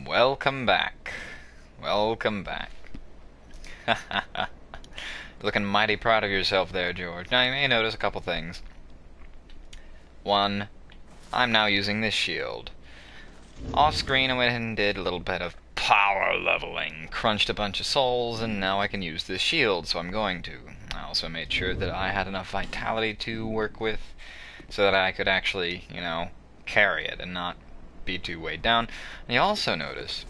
Welcome back. Welcome back. Looking mighty proud of yourself there, George. Now, you may notice a couple things. One, I'm now using this shield. Off screen, I went ahead and did a little bit of power leveling. Crunched a bunch of souls, and now I can use this shield, so I'm going to. I also made sure that I had enough vitality to work with, so that I could actually, you know, carry it and not be too weighed down. And you also notice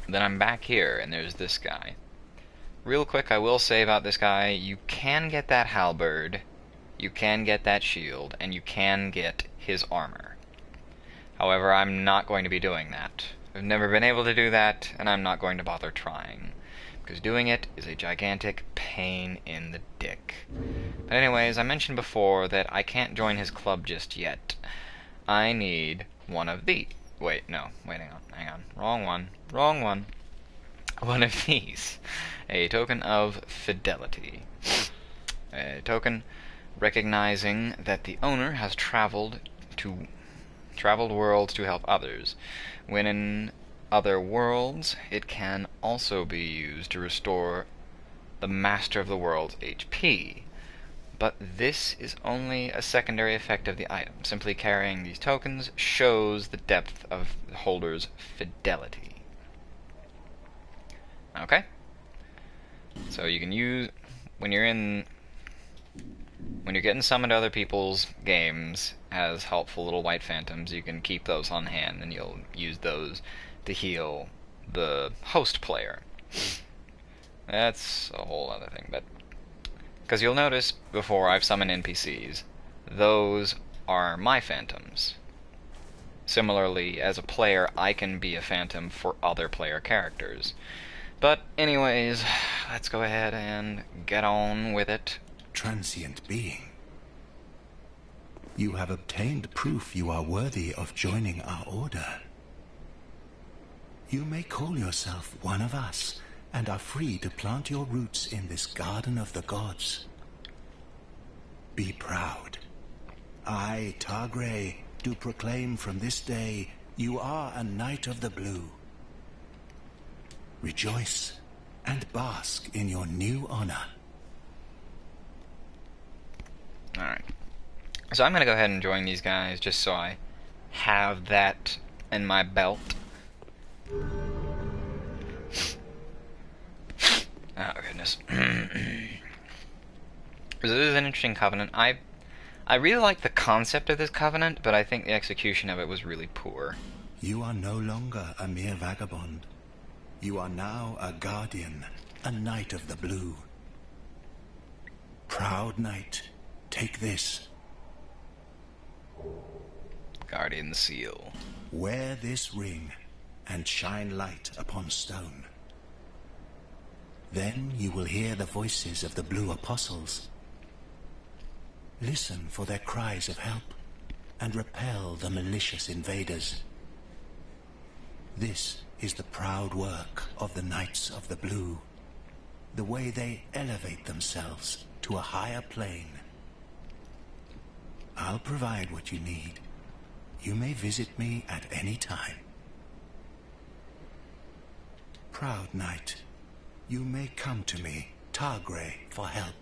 that I'm back here, and there's this guy. Real quick, I will say about this guy, you can get that halberd, you can get that shield, and you can get his armor. However, I'm not going to be doing that. I've never been able to do that, and I'm not going to bother trying, because doing it is a gigantic pain in the dick. But anyways, I mentioned before that I can't join his club just yet. I need one of these. Wait, hang on. Wrong one. One of these. A token of fidelity. A token recognizing that the owner has traveled worlds to help others. When in other worlds, it can also be used to restore the master of the world's HP. But this is only a secondary effect of the item. Simply carrying these tokens shows the depth of the holder's fidelity. Okay? So you can use, when you're getting summoned to other people's games as helpful little white phantoms, you can keep those on hand, and you'll use those to heal the host player. That's a whole other thing, but because you'll notice before I've summoned NPCs, those are my phantoms. Similarly, as a player, I can be a phantom for other player characters. But anyways, let's go ahead and get on with it. Transient being, you have obtained proof you are worthy of joining our order. You may call yourself one of us, and are free to plant your roots in this garden of the gods. Be proud. I, Targray, do proclaim from this day you are a Knight of the Blue. Rejoice and bask in your new honor. Alright. So I'm going to go ahead and join these guys just so I have that in my belt. Oh, goodness. This is an interesting covenant. I really like the concept of this covenant, but I think the execution of it was really poor. You are no longer a mere vagabond. You are now a guardian, a Knight of the Blue. Proud Knight, take this. Guardian seal. Wear this ring and shine light upon stone. Then you will hear the voices of the Blue Apostles. Listen for their cries of help and repel the malicious invaders. This is the proud work of the Knights of the Blue, the way they elevate themselves to a higher plane. I'll provide what you need. You may visit me at any time. Proud Knight, you may come to me, Targray, for help.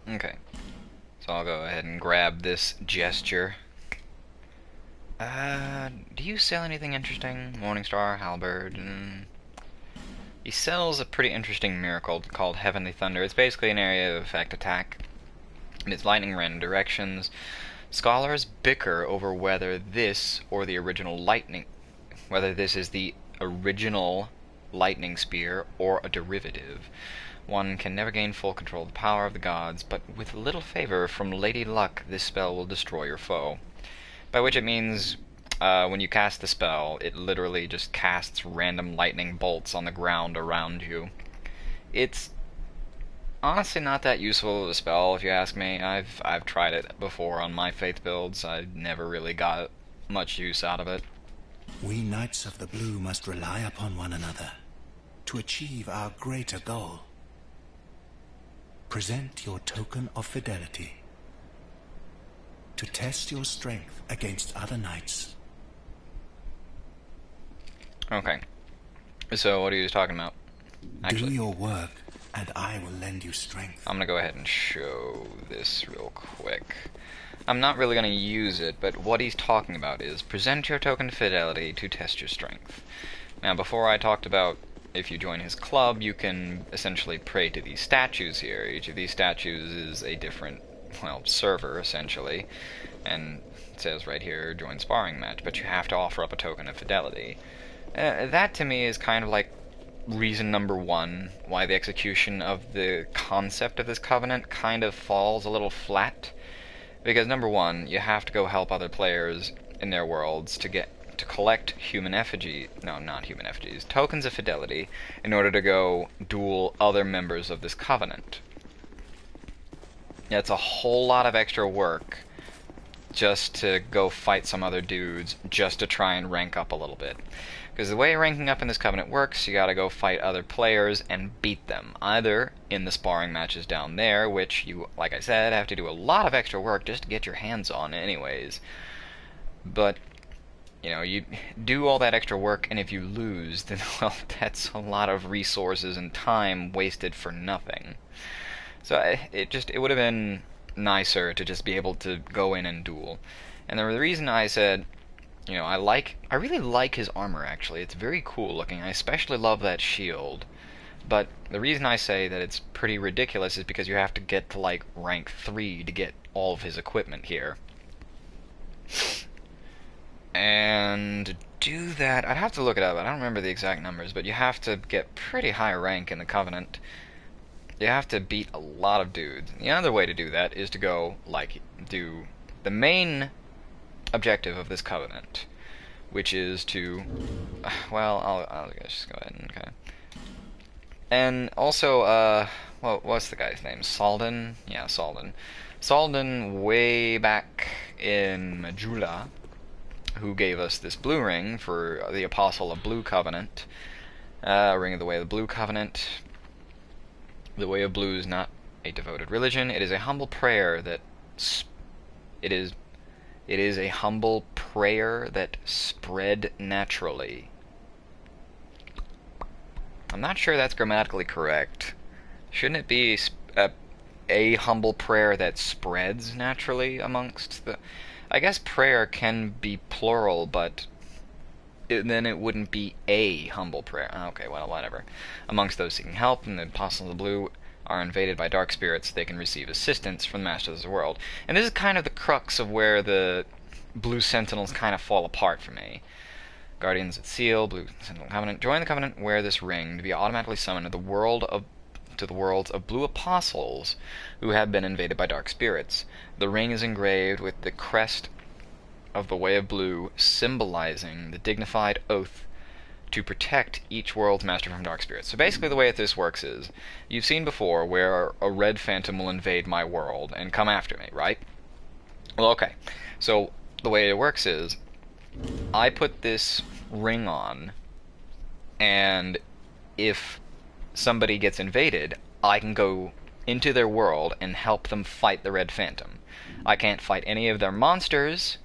Okay. So I'll go ahead and grab this gesture. Do you sell anything interesting? Morningstar, halberd. He sells a pretty interesting miracle called Heavenly Thunder. It's basically an area of effect attack. And it's lightning random directions. Scholars bicker over whether this or the original lightning, whether this is the original lightning spear or a derivative. One can never gain full control of the power of the gods, but with little favor from Lady Luck, this spell will destroy your foe. By which it means, when you cast the spell, it literally just casts random lightning bolts on the ground around you. It's honestly not that useful of a spell, if you ask me. I've tried it before on my faith builds. I never really got much use out of it. We Knights of the Blue must rely upon one another to achieve our greater goal. Present your token of fidelity to test your strength against other knights. Okay. So, what are you talking about? Actually, Do your work, and I will lend you strength. I'm gonna go ahead and show this real quick. I'm not really gonna use it, but what he's talking about is present your token of fidelity to test your strength. Now, before I talked about if you join his club, you can essentially pray to these statues here. Each of these statues is a different, well, server, essentially. And it says right here, join sparring match, but you have to offer up a token of fidelity. That, to me, is kind of like reason number one why the execution of the concept of this covenant kind of falls a little flat. Because, number one, you have to go help other players in their worlds to collect human effigy, no, not human effigies, tokens of fidelity, in order to go duel other members of this covenant. It's a whole lot of extra work just to go fight some other dudes, just to try and rank up a little bit. Because the way ranking up in this covenant works, you gotta go fight other players and beat them, either in the sparring matches down there, which you, like I said, have to do a lot of extra work just to get your hands on anyways. But you know, you do all that extra work, and if you lose, then, well, that's a lot of resources and time wasted for nothing. So it would have been nicer to just be able to go in and duel. And the reason I said, you know, I really like his armor, actually. It's very cool looking. I especially love that shield. But the reason I say that it's pretty ridiculous is because you have to get to, like, rank 3 to get all of his equipment here. And to do that, I'd have to look it up. I don't remember the exact numbers, but you have to get pretty high rank in the Covenant. You have to beat a lot of dudes. The other way to do that is to go, like, do the main objective of this Covenant, which is to, well, I'll just go ahead and kind of. And also, well, what's the guy's name? Salden? Yeah, Salden. Salden, way back in Majula, who gave us this blue ring for the Apostle of Blue Covenant. Ring of the Way of the Blue Covenant. The Way of Blue is not a devoted religion. It is a humble prayer that it is a humble prayer that spread naturally. I'm not sure that's grammatically correct. Shouldn't it be a humble prayer that spreads naturally amongst the... I guess prayer can be plural, but then it wouldn't be a humble prayer. Okay, well, whatever. Amongst those seeking help, and the Apostles of the Blue are invaded by dark spirits, they can receive assistance from the Masters of the World. And this is kind of the crux of where the Blue Sentinels kind of fall apart for me. Guardians at Seal, Blue Sentinel Covenant. Join the Covenant, wear this ring to be automatically summoned to the worlds of Blue Apostles who have been invaded by dark spirits. The ring is engraved with the crest of the Way of Blue, symbolizing the dignified oath to protect each world's master from dark spirits. So basically the way that this works is, you've seen before where a red phantom will invade my world and come after me, right? Well, okay. So the way it works is, I put this ring on, and if somebody gets invaded, I can go into their world and help them fight the Red Phantom. I can't fight any of their monsters,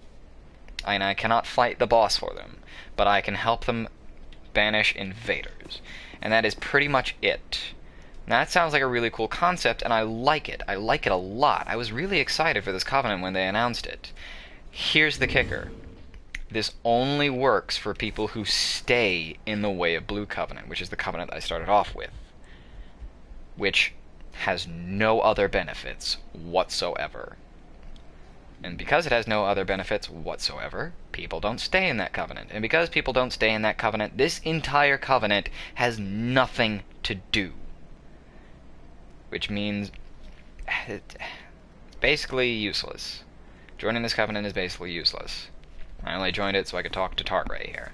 and I cannot fight the boss for them, but I can help them banish invaders. And that is pretty much it. Now that sounds like a really cool concept, and I like it. I like it a lot. I was really excited for this Covenant when they announced it. Here's the kicker. This only works for people who stay in the Way of Blue Covenant, which is the Covenant I started off with, which has no other benefits whatsoever. And because it has no other benefits whatsoever, people don't stay in that Covenant. And because people don't stay in that Covenant, this entire Covenant has nothing to do. Which means it's basically useless. Joining this Covenant is basically useless. I only joined it so I could talk to Targray here.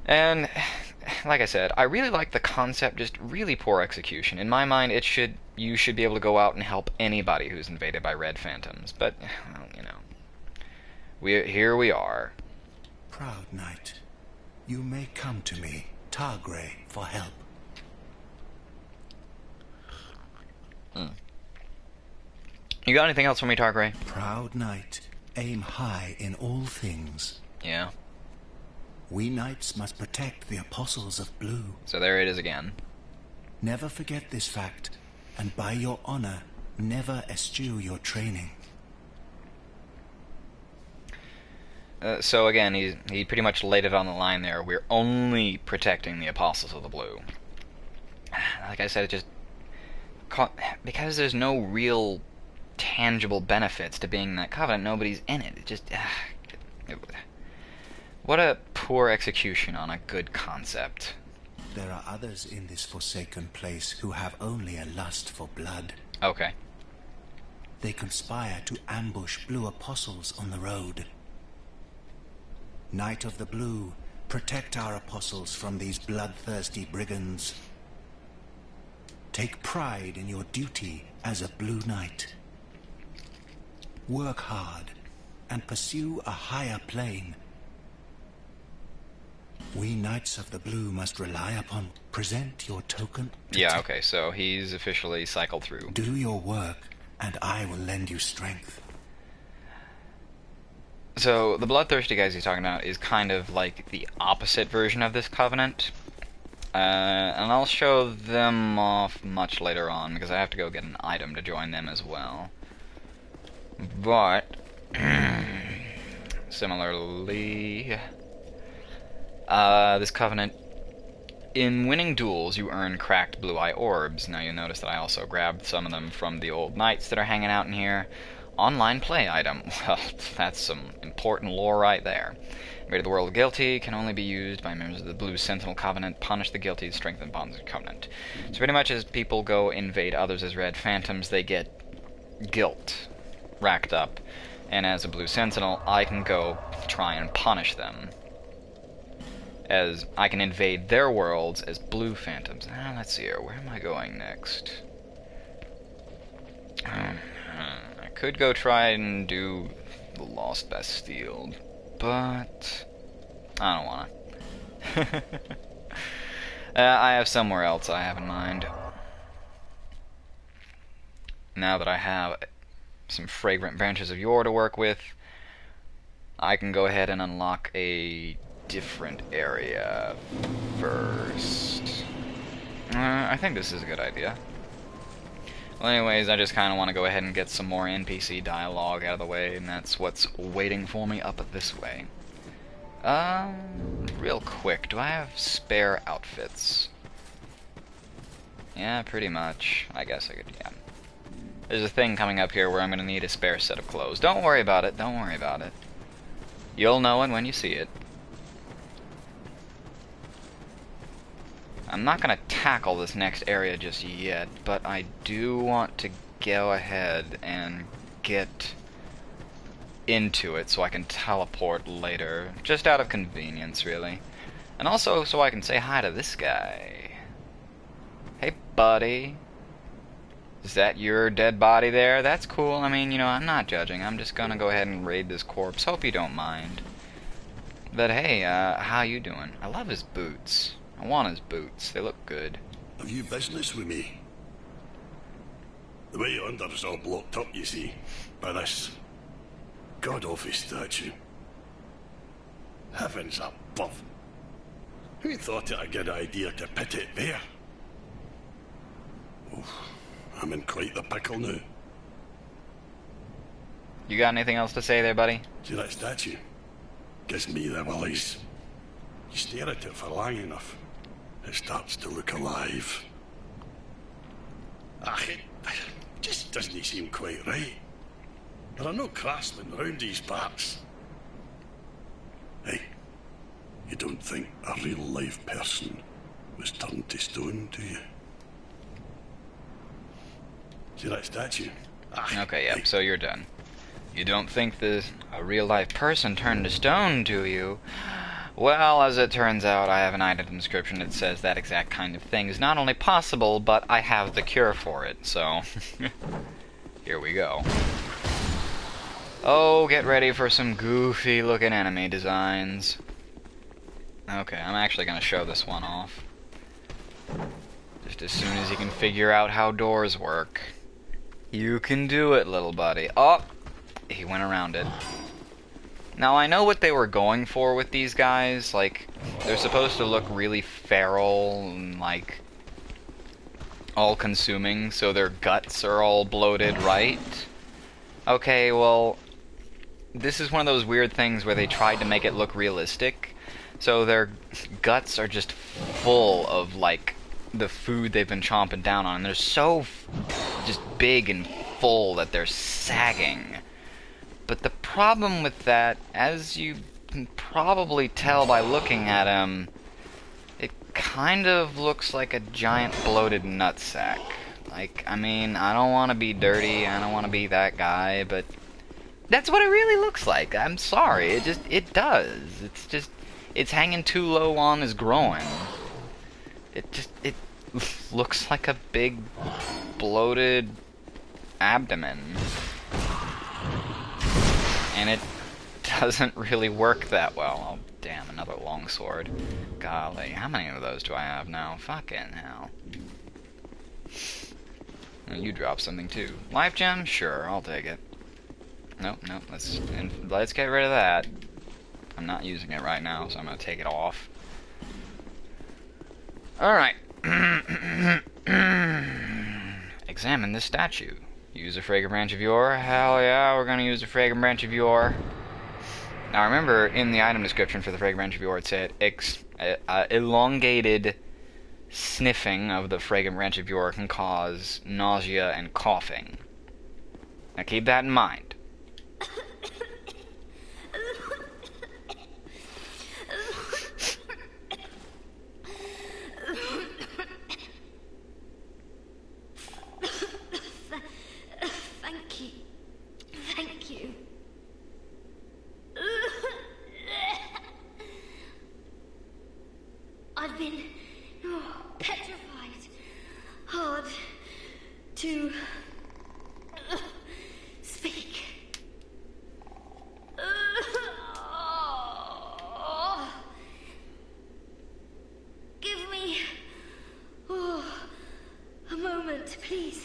And, like I said, I really like the concept, just really poor execution. In my mind, you should be able to go out and help anybody who's invaded by red phantoms. But, well, you know, here we are. Proud Knight, you may come to me, Targray, for help. You got anything else for me, Targray? Proud Knight, aim high in all things. Yeah. We knights must protect the apostles of blue. So there it is again. Never forget this fact, and by your honor, never eschew your training. So again, he pretty much laid it on the line there. We're only protecting the apostles of the blue. Like I said, it just... because there's no real tangible benefits to being in that covenant, nobody's in it. It just... what a poor execution on a good concept. There are others in this forsaken place who have only a lust for blood. Okay. They conspire to ambush blue apostles on the road. Knight of the Blue, protect our apostles from these bloodthirsty brigands. Take pride in your duty as a blue knight. Work hard and pursue a higher plane. We Knights of the Blue must rely upon. Present your token. Yeah, okay, so he's officially cycled through. Do your work, and I will lend you strength. So, the bloodthirsty guys he's talking about is kind of like the opposite version of this covenant. And I'll show them off much later on, because I have to go get an item to join them as well. But, similarly, this covenant, in winning duels, you earn cracked blue-eye orbs. Now, you'll notice that I also grabbed some of them from the old knights that are hanging out in here. Online play item. Well, that's some important lore right there. Invade the world guilty can only be used by members of the Blue Sentinel Covenant. Punish the guilty, strengthen bonds of the Covenant. So pretty much as people go invade others as Red Phantoms, they get guilt racked up. And as a Blue Sentinel, I can go try and punish them. As I can invade their worlds as Blue Phantoms. Now, let's see here. Where am I going next? I could go try and do the Lost Bastille, but I don't want to. I have somewhere else I have in mind. Now that I have some fragrant branches of yore to work with, I can go ahead and unlock a different area first. I think this is a good idea. Well, anyways, I just kind of want to go ahead and get some more NPC dialogue out of the way, and that's what's waiting for me up this way. Real quick, do I have spare outfits? Yeah, pretty much. I guess I could, yeah. There's a thing coming up here where I'm going to need a spare set of clothes. Don't worry about it, don't worry about it. You'll know it when you see it. I'm not going to tackle this next area just yet, but I do want to go ahead and get into it so I can teleport later. Just out of convenience, really. And also so I can say hi to this guy. Hey, buddy. Is that your dead body there? That's cool. I mean, you know, I'm not judging. I'm just going to go ahead and raid this corpse. Hope you don't mind. But hey, how you doing? I love his boots. I want his boots. They look good. Have you business with me? The way under is all blocked up, you see, by this god-awful statue. Heavens above. Who thought it a good idea to put it there? Oh, I'm in quite the pickle now. You got anything else to say there, buddy? See that statue? Gives me the willies. You stare at it for long enough, it starts to look alive. It just doesn't seem quite right. There are no craftsmen round these parts. Hey, you don't think a real live person was turned to stone, do you? See that statue? Okay, yep, so you're done. You don't think a real life person turned to stone, do you? Well, as it turns out, I have an item description that says that exact kind of thing is not only possible, but I have the cure for it, so here we go. Oh, get ready for some goofy looking enemy designs. Okay, I'm actually going to show this one off. Just as soon as you can figure out how doors work. You can do it, little buddy. Oh! He went around it. Now, I know what they were going for with these guys. Like, they're supposed to look really feral and, like, all-consuming, so their guts are all bloated, right? Okay, well, this is one of those weird things where they tried to make it look realistic. So their guts are just full of, like, the food they've been chomping down on. And they're so just big and full that they're sagging. But the problem with that, as you can probably tell by looking at him, it kind of looks like a giant bloated nutsack. Like, I mean, I don't want to be dirty, I don't want to be that guy, but that's what it really looks like. I'm sorry, it does. It's hanging too low on his groin. It looks like a big, bloated abdomen. And it doesn't really work that well. Oh, damn, another longsword. Golly, how many of those do I have now? Fucking hell. Oh, you drop something too. Life gem? Sure, I'll take it. Nope, let's get rid of that. I'm not using it right now, so I'm gonna take it off. Alright. Examine this statue. Use a fragrant branch of yore. Hell yeah, we're gonna use a fragrant branch of yore. Now remember, in the item description for the fragrant branch of yore, it said elongated sniffing of the fragrant branch of yore can cause nausea and coughing. Now keep that in mind. Thank you. I've been petrified. Hard to speak. Give me a moment, please.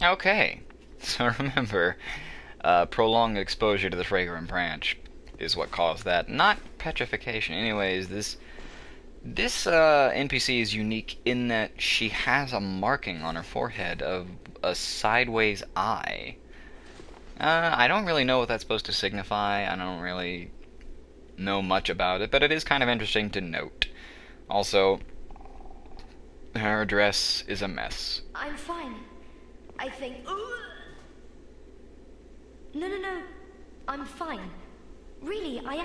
Okay, so remember, prolonged exposure to the fragrant branch is what caused that, not petrification. Anyways, this NPC is unique in that she has a marking on her forehead of a sideways eye. I don't really know what that's supposed to signify. I don't really know much about it, but it is kind of interesting to note. Also, her dress is a mess. I'm fine. I think... No. I'm fine. Really, I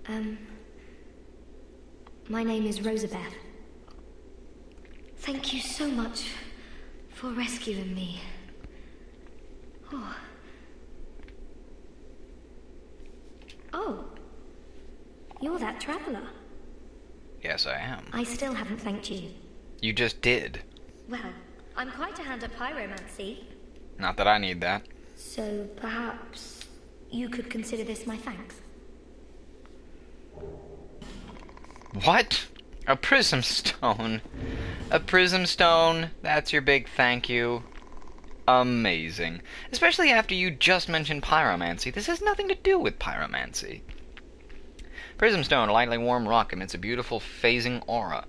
am. My name is Rosabeth. Thank you so much for rescuing me. Oh. You're that traveler. Yes, I am. I still haven't thanked you. You just did. Well, I'm quite a hand at pyromancy. Not that I need that. So perhaps you could consider this my thanks. What? A prism stone? A prism stone? That's your big thank you? Amazing. Especially after you just mentioned pyromancy. This has nothing to do with pyromancy. Prism stone, a lightly warm rock, emits a beautiful phasing aura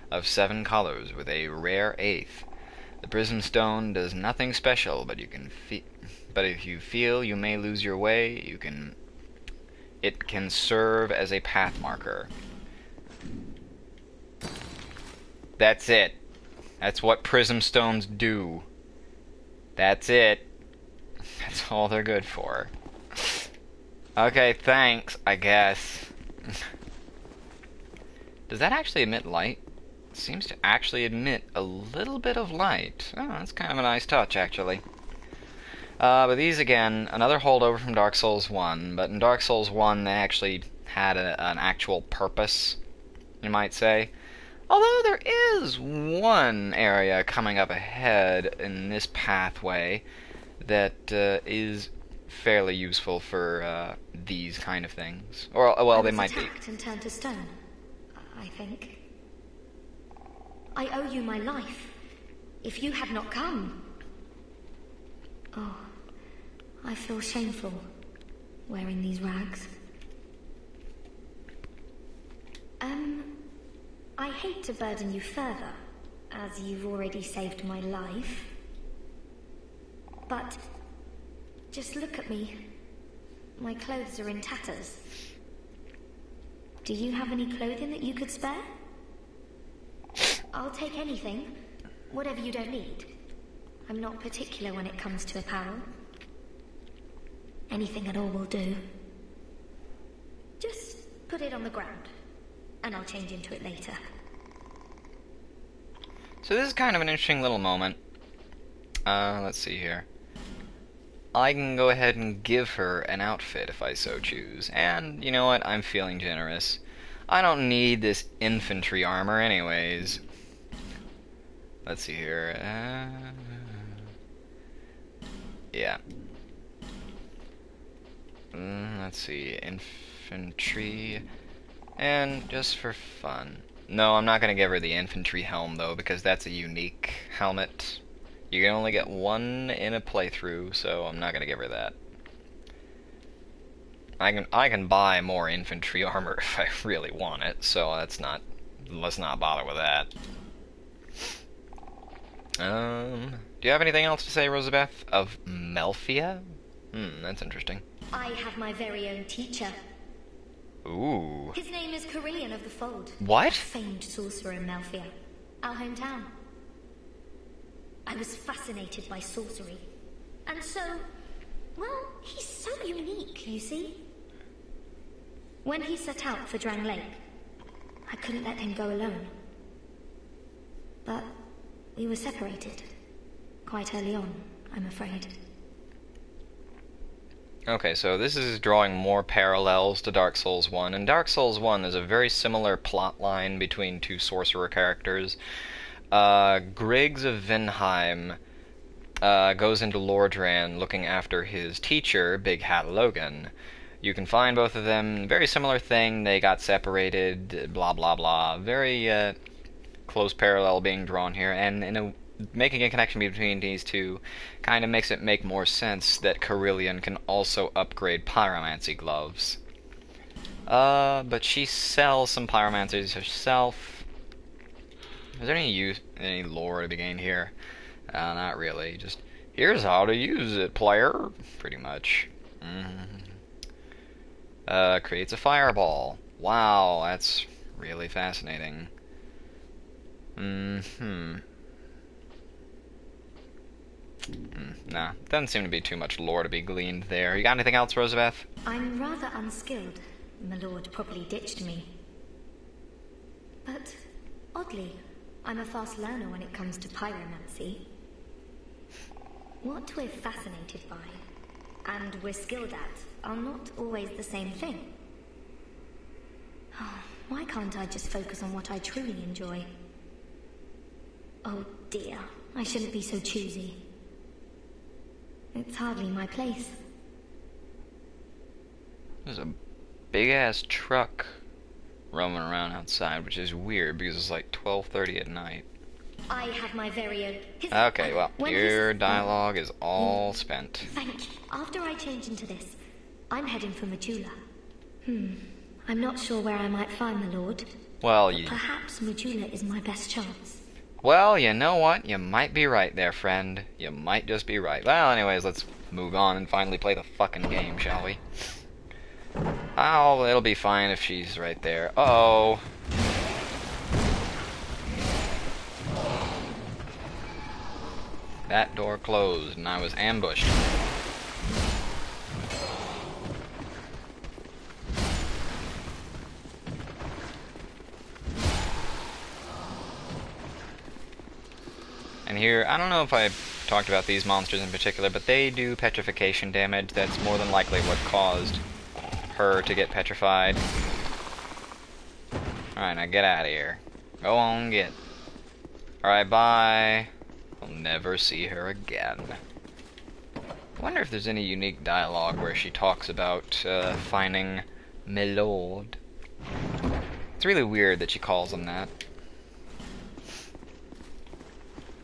of 7 colors with a rare 8th. The prism stone does nothing special, but if you feel you may lose your way, it can serve as a path marker. That's it. That's what prism stones do. That's it. That's all they're good for. Okay, thanks, I guess. Does that actually emit light? It seems to actually emit a little bit of light. Oh, that's kind of a nice touch, actually. But these, again, another holdover from Dark Souls 1, but in Dark Souls 1 they actually had an actual purpose, you might say. Although there is one area coming up ahead in this pathway that is fairly useful for these kind of things. Or, well, they might be. And turned to stone, I think. I owe you my life. If you had not come... Oh, I feel shameful wearing these rags. I hate to burden you further, as you've already saved my life. But just look at me. My clothes are in tatters. Do you have any clothing that you could spare? I'll take anything, whatever you don't need. I'm not particular when it comes to apparel. Anything at all will do. Just put it on the ground, and I'll change into it later. So this is kind of an interesting little moment. Let's see here. I can go ahead and give her an outfit if I so choose. And, you know what, I'm feeling generous. I don't need this infantry armor anyways. Let's see here. Yeah. Let's see. Infantry. And just for fun. No, I'm not going to give her the infantry helm, though, because that's a unique helmet. You can only get one in a playthrough, so I'm not going to give her that. I can buy more infantry armor if I really want it, so let's not bother with that. Do you have anything else to say, Rosabeth? Of Melfia? That's interesting. I have my very own teacher. Ooh. His name is Carillion of the Fold. What? Famed sorcerer in Melfia, our hometown. I was fascinated by sorcery. And so, well, he's so unique, you see. When he set out for Drang Lake, I couldn't let him go alone. But we were separated. Quite early on, I'm afraid. Okay, so this is drawing more parallels to Dark Souls 1. In Dark Souls 1, there's a very similar plot line between two sorcerer characters. Griggs of Vinheim goes into Lordran looking after his teacher, Big Hat Logan. You can find both of them. Very similar thing. They got separated, blah, blah, blah. Very close parallel being drawn here. And making a connection between these two kind of makes it make more sense that Carillion can also upgrade pyromancy gloves. But she sells some pyromancers herself. Is there any lore to be gained here? Not really. Just, here's how to use it, player. Pretty much. Creates a fireball. Wow, that's really fascinating. Nah, doesn't seem to be too much lore to be gleaned there. You got anything else, Rosabeth? I'm rather unskilled. My lord probably ditched me. But, oddly, I'm a fast learner when it comes to pyromancy. What we're fascinated by, and we're skilled at, are not always the same thing. Oh, why can't I just focus on what I truly enjoy? Oh dear, I shouldn't be so choosy. It's hardly my place. There's a big-ass truck roaming around outside, which is weird because it's like 12:30 at night. I have my very own... Okay, well, your dialogue is all spent. Thank you. After I change into this, I'm heading for Majula. I'm not sure where I might find the Lord. Well, perhaps Majula is my best chance. Well, you know what? You might be right there, friend. You might just be right. Well, anyways, let's move on and finally play the fucking game, shall we? Oh, it'll be fine if she's right there. Uh-oh. That door closed, and I was ambushed. And here, I don't know if I talked about these monsters in particular, but they do petrification damage. That's more than likely what caused her to get petrified. Alright, now get out of here. Go on, get. Alright, bye. I'll never see her again. I wonder if there's any unique dialogue where she talks about finding my lord. It's really weird that she calls him that.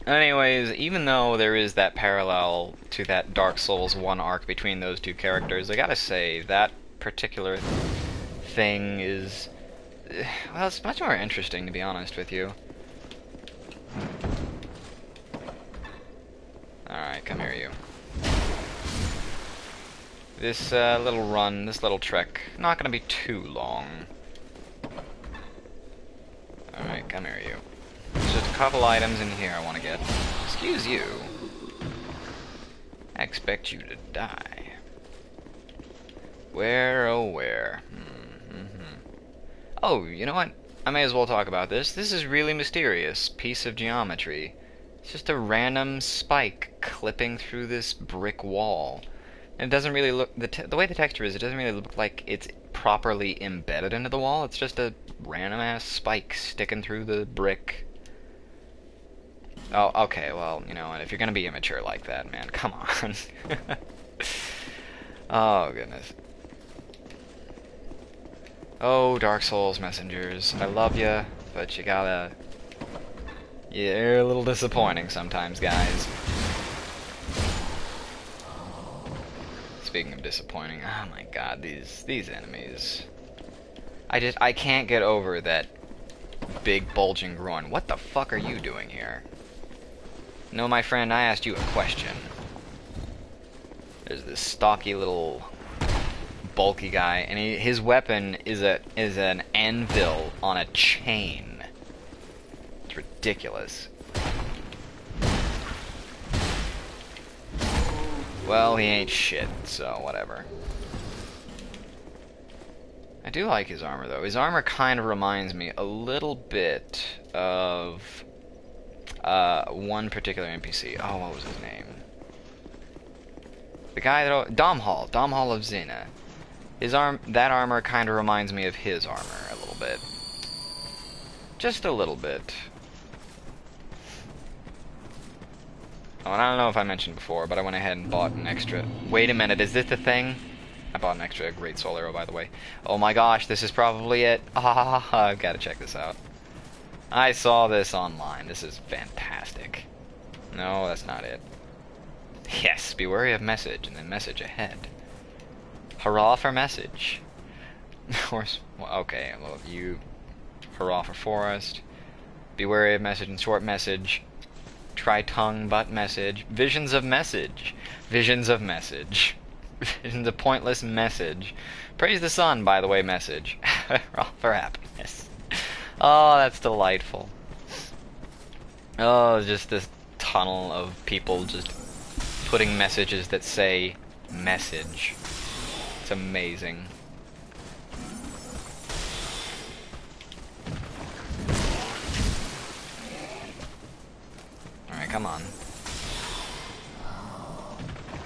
Anyways, even though there is that parallel to that Dark Souls 1 arc between those two characters, I gotta say, that particular thing is... well, it's much more interesting, to be honest with you. Alright, come here, you. This little run, this little trek, not gonna be too long. Alright, come here, you. There's just a couple items in here I want to get. Excuse you. I expect you to die. Where, oh where? Oh, you know what? I may as well talk about this. This is really mysterious piece of geometry. It's just a random spike clipping through this brick wall. And it doesn't really look... the way the texture is, it doesn't really look like it's properly embedded into the wall. It's just a random-ass spike sticking through the brick. Oh, okay, well, you know, if you're gonna be immature like that, man, come on. Oh, goodness. Oh, Dark Souls messengers, I love ya, but you gotta... you're a little disappointing sometimes, guys. Speaking of disappointing, oh my god, these enemies. I can't get over that big bulging groin. What the fuck are you doing here? No, my friend, I asked you a question. There's this stocky little bulky guy, and his weapon is an anvil on a chain. It's ridiculous. Well, he ain't shit, so whatever. I do like his armor, though. His armor kind of reminds me a little bit of one particular NPC. Oh, what was his name? The guy that... Domhall of Xena. That armor kind of reminds me of his armor a little bit. Just a little bit. Oh, and I don't know if I mentioned before, but I went ahead and bought an extra... Wait a minute, is this the thing? I bought an extra Great Soul Arrow, by the way. Oh my gosh, this is probably it. Ah, I've got to check this out. I saw this online. This is fantastic. No, that's not it. Yes, be wary of message, and then message ahead. Hurrah for message. Of course, well, okay, well, you... Hurrah for forest. Be wary of message and short message. Try tongue, but message. Visions of message. Visions of message. Visions of pointless message. Praise the sun, by the way, message. For happiness. Oh, that's delightful. Oh, just this tunnel of people just putting messages that say message. It's amazing. Alright, come on.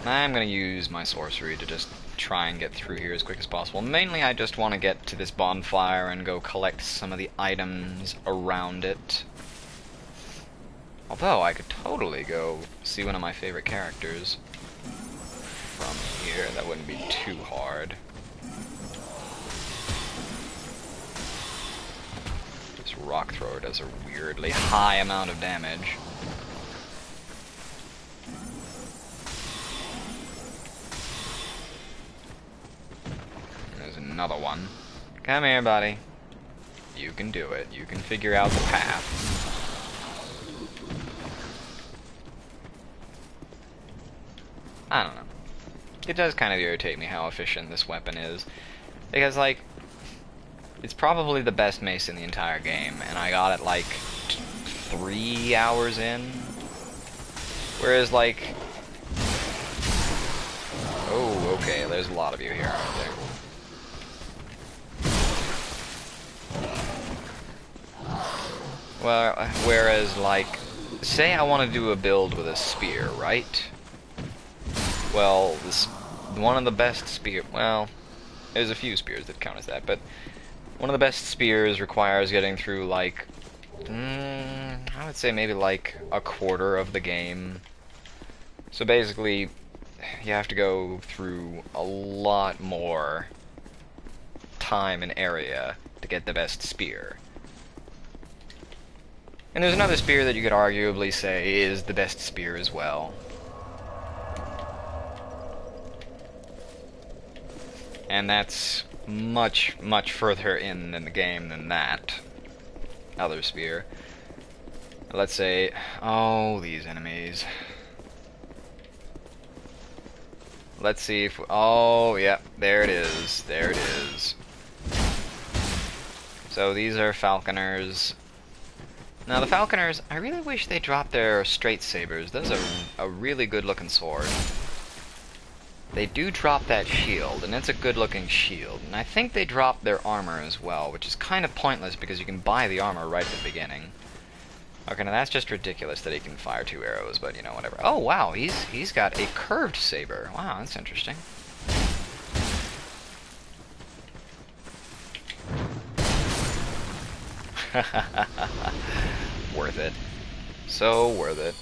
I'm gonna use my sorcery to just try and get through here as quick as possible. Mainly I just want to get to this bonfire and go collect some of the items around it. Although I could totally go see one of my favorite characters from here. That wouldn't be too hard. This rock thrower does a weirdly high amount of damage. There's another one. Come here, buddy. You can do it. You can figure out the path. I don't know. It does kind of irritate me how efficient this weapon is. Because, like, it's probably the best mace in the entire game, and I got it, like, 3 hours in. Whereas, like... Oh, okay, there's a lot of you here, aren't there? Well, whereas, like, say I want to do a build with a spear, right? Well, one of the best spear... Well, there's a few spears that count as that, but one of the best spears requires getting through, like... I would say maybe, like, a quarter of the game. So basically, you have to go through a lot more time and area to get the best spear. And there's another spear that you could arguably say is the best spear as well. And that's much, much further in the game than that other spear. Let's say, oh, these enemies. Let's see if, oh, yeah, there it is, there it is. So these are falconers. Now the falconers, I really wish they dropped their straight sabers. Those are a really good looking sword. They do drop that shield, and it's a good looking shield. And I think they drop their armor as well, which is kind of pointless because you can buy the armor right at the beginning. Okay, now that's just ridiculous that he can fire 2 arrows, but you know, whatever. Oh wow, he's got a curved saber. Wow, that's interesting. Worth it. So worth it.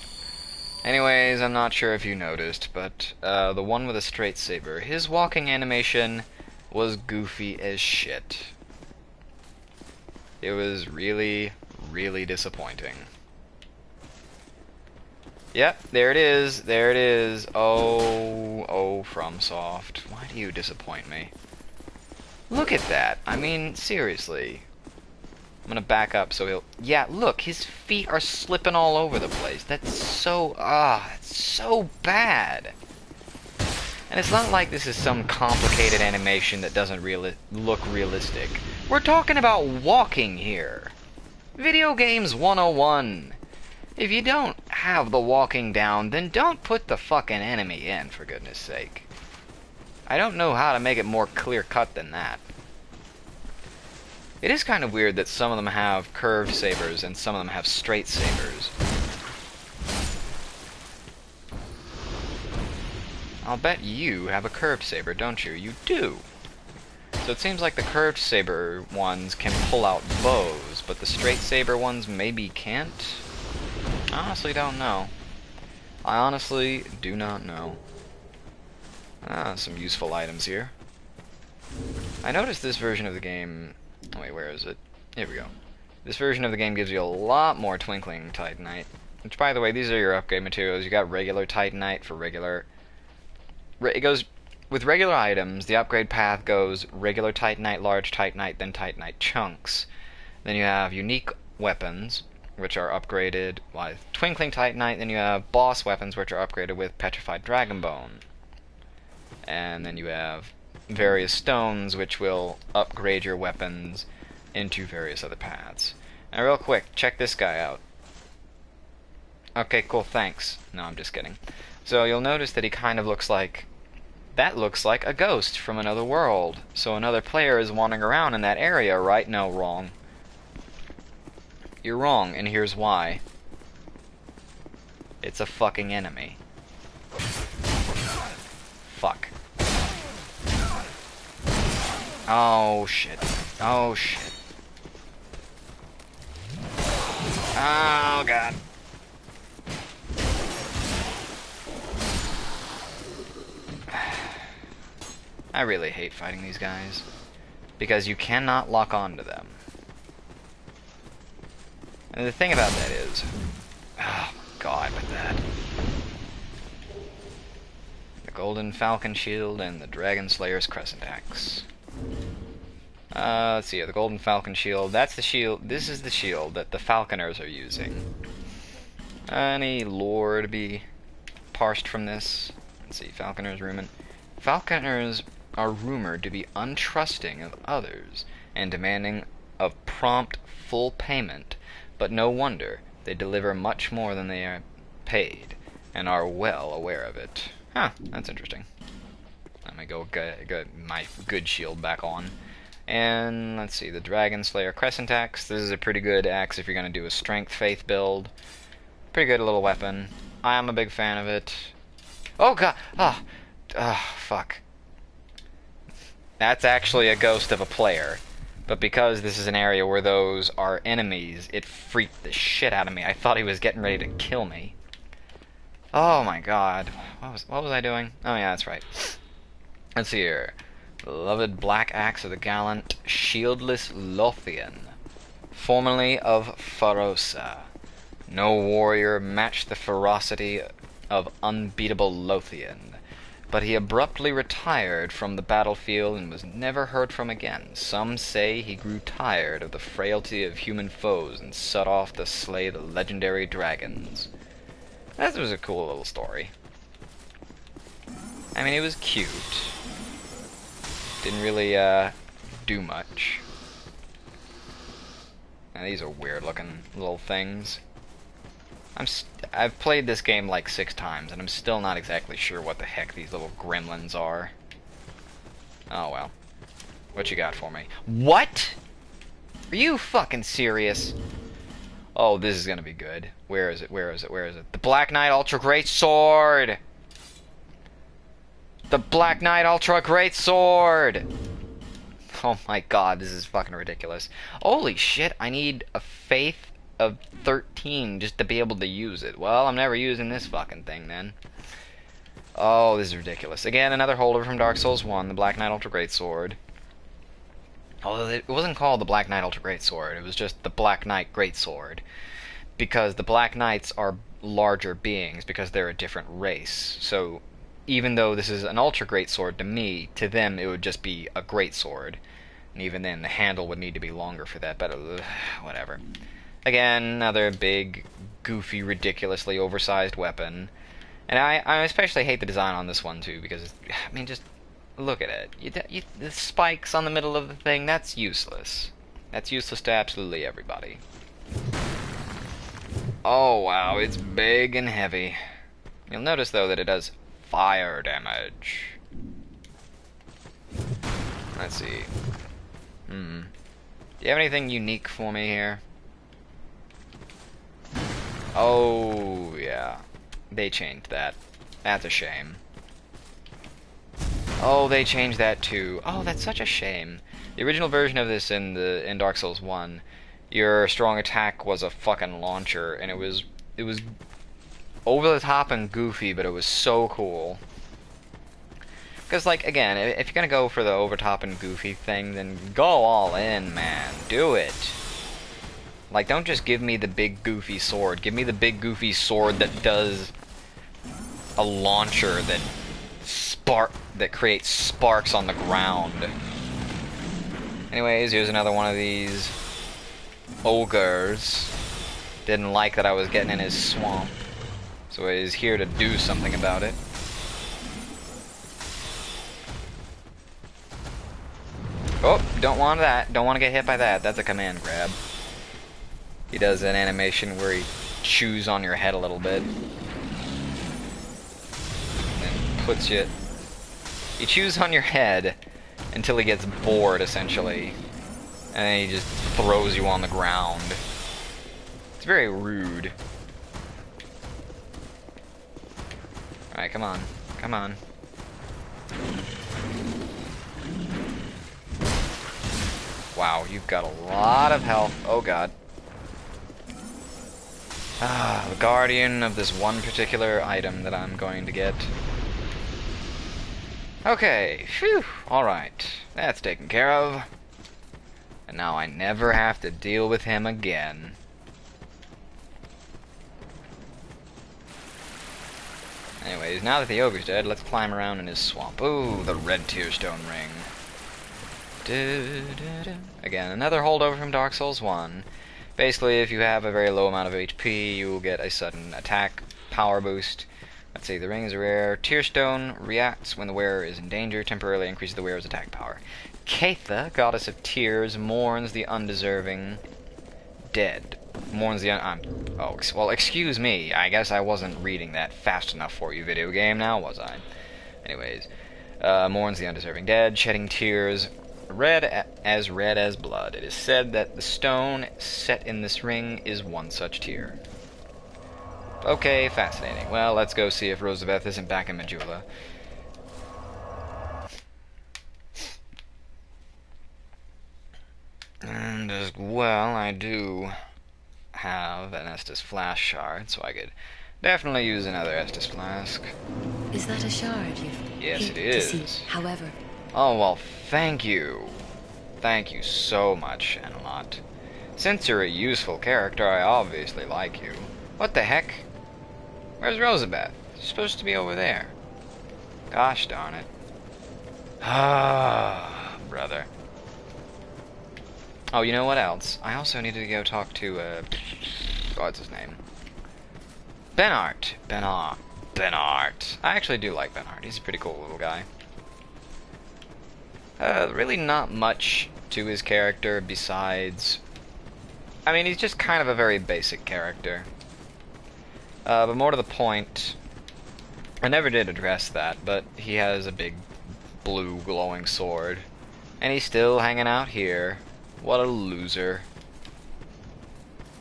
Anyways, I'm not sure if you noticed, but the one with a straight saber, his walking animation was goofy as shit. It was really, really disappointing. Yep, there it is, there it is. Oh, FromSoft. Why do you disappoint me? Look at that. I mean, seriously. I'm gonna back up so he'll... Yeah, look, his feet are slipping all over the place. That's so... that's so bad. And it's not like this is some complicated animation that doesn't look realistic. We're talking about walking here. Video games 101. If you don't have the walking down, then don't put the fucking enemy in, for goodness sake. I don't know how to make it more clear-cut than that. It is kind of weird that some of them have curved sabers and some of them have straight sabers. I'll bet you have a curved saber, don't you? You do! So it seems like the curved saber ones can pull out bows, but the straight saber ones maybe can't? I honestly don't know. I honestly do not know. Some useful items here. I noticed this version of the game... Oh, wait, where is it? Here we go. This version of the game gives you a lot more twinkling titanite. Which, by the way, these are your upgrade materials. You got regular titanite for regular... It goes... With regular items, the upgrade path goes regular titanite, large titanite, then titanite chunks. Then you have unique weapons, which are upgraded with twinkling titanite. Then you have boss weapons, which are upgraded with petrified dragon bone. And then you have various stones, which will upgrade your weapons into various other paths. Now real quick, check this guy out. Okay, cool, thanks. No, I'm just kidding. So you'll notice that he kind of looks like... That looks like a ghost from another world. So another player is wandering around in that area, right? No, wrong. You're wrong, and here's why. It's a fucking enemy. Fuck. Oh shit. Oh shit. Oh god. I really hate fighting these guys. Because you cannot lock onto them. And the thing about that is... Oh god, with that. The Golden Falcon Shield and the Dragon Slayer's Crescent Axe. Let's see here, the Golden Falcon Shield, that's the shield, this is the shield that the Falconers are using. Any lore to be parsed from this? Let's see, Falconers rumored. Falconers are rumored to be untrusting of others and demanding of prompt, full payment, but no wonder, they deliver much more than they are paid, and are well aware of it. Huh, that's interesting. Let me go get my good shield back on. And let's see, the Dragon Slayer Crescent Axe. This is a pretty good axe if you're going to do a Strength Faith build. Pretty good little weapon. I am a big fan of it. Oh god! Fuck. That's actually a ghost of a player. But because this is an area where those are enemies, it freaked the shit out of me. I thought he was getting ready to kill me. Oh my god. What was I doing? Oh yeah, that's right. Let's see here. Beloved Black Axe of the Gallant Shieldless Lothian, formerly of Pharosa. No warrior matched the ferocity of unbeatable Lothian, but he abruptly retired from the battlefield and was never heard from again. Some say he grew tired of the frailty of human foes and set off to slay the legendary dragons. That was a cool little story. I mean, it was cute. Didn't really, do much. Now, these are weird looking little things. I've played this game like 6 times, and I'm still not exactly sure what the heck these little gremlins are. Oh well. What you got for me? What? Are you fucking serious? Oh, this is gonna be good. Where is it? Where is it? Where is it? The Black Knight Ultra Great Sword! The Black Knight Ultra Great Sword! Oh my god, this is fucking ridiculous. Holy shit, I need a faith of 13 just to be able to use it. Well, I'm never using this fucking thing then. Oh, this is ridiculous. Again, another holder from Dark Souls 1, the Black Knight Ultra Great Sword. Although it wasn't called the Black Knight Ultra Great Sword, it was just the Black Knight Great Sword. Because the Black Knights are larger beings, because they're a different race. So, even though this is an Ultra Great Sword to me, to them it would just be a Great Sword. And even then, the handle would need to be longer for that, but whatever. Again, another big, goofy, ridiculously oversized weapon. And I especially hate the design on this one, too, because, I mean, just look at it. The spikes on the middle of the thing, that's useless. That's useless to absolutely everybody. Oh, wow, it's big and heavy. You'll notice, though, that it does fire damage. Let's see. Do you have anything unique for me here? Oh, yeah. They changed that. That's a shame. Oh, they changed that too. Oh, that's such a shame. The original version of this in Dark Souls 1, your strong attack was a fucking launcher, and it was over the top and goofy, but it was so cool. Because, like, again, if you're gonna go for the over top and goofy thing, then go all in, man. Do it. Like, don't just give me the big goofy sword. Give me the big goofy sword that does a launcher that creates sparks on the ground. Anyways, here's another one of these ogres. Didn't like that I was getting in his swamp, so he's here to do something about it. Oh, don't want that. Don't want to get hit by that. That's a command grab. He does an animation where he chews on your head a little bit. And puts you... He chews on your head until he gets bored, essentially. And then he just throws you on the ground. It's very rude. Alright, come on. Come on. Wow, you've got a lot of health. Oh god. Ah, the guardian of this one particular item that I'm going to get. Okay, phew, alright. That's taken care of. And now I never have to deal with him again. Anyways, now that the ogre's dead, let's climb around in his swamp. Ooh, the red tearstone ring. Again, another holdover from Dark Souls 1. Basically, if you have a very low amount of HP, you will get a sudden attack power boost. Let's see, the ring is rare. Tearstone reacts when the wearer is in danger, temporarily increases the wearer's attack power. Catha, goddess of tears, mourns the undeserving dead. Mourns the oh, well, excuse me. I guess I wasn't reading that fast enough for you, video game, now was I? Anyways, mourns the undeserving dead, shedding tears. Red as blood. It is said that the stone set in this ring is one such tear. Okay, fascinating. Well, let's go see if Rosabeth isn't back in Majula. And as well, I do have an Estus Flask shard, so I could definitely use another Estus Flask. Is that a shard you've Yes, it to see, is. however? Oh, well, thank you. Thank you so much, Shanalot. Since you're a useful character, I obviously like you. What the heck? Where's Rosabeth? She's supposed to be over there. Gosh darn it. Ah, brother. Oh, you know what else? I also needed to go talk to, what's his name? Benart. Benart. I actually do like Benart. He's a pretty cool little guy. Really not much to his character besides... I mean, he's just kind of a very basic character. But more to the point, I never did address that, but he has a big blue glowing sword. And he's still hanging out here. What a loser.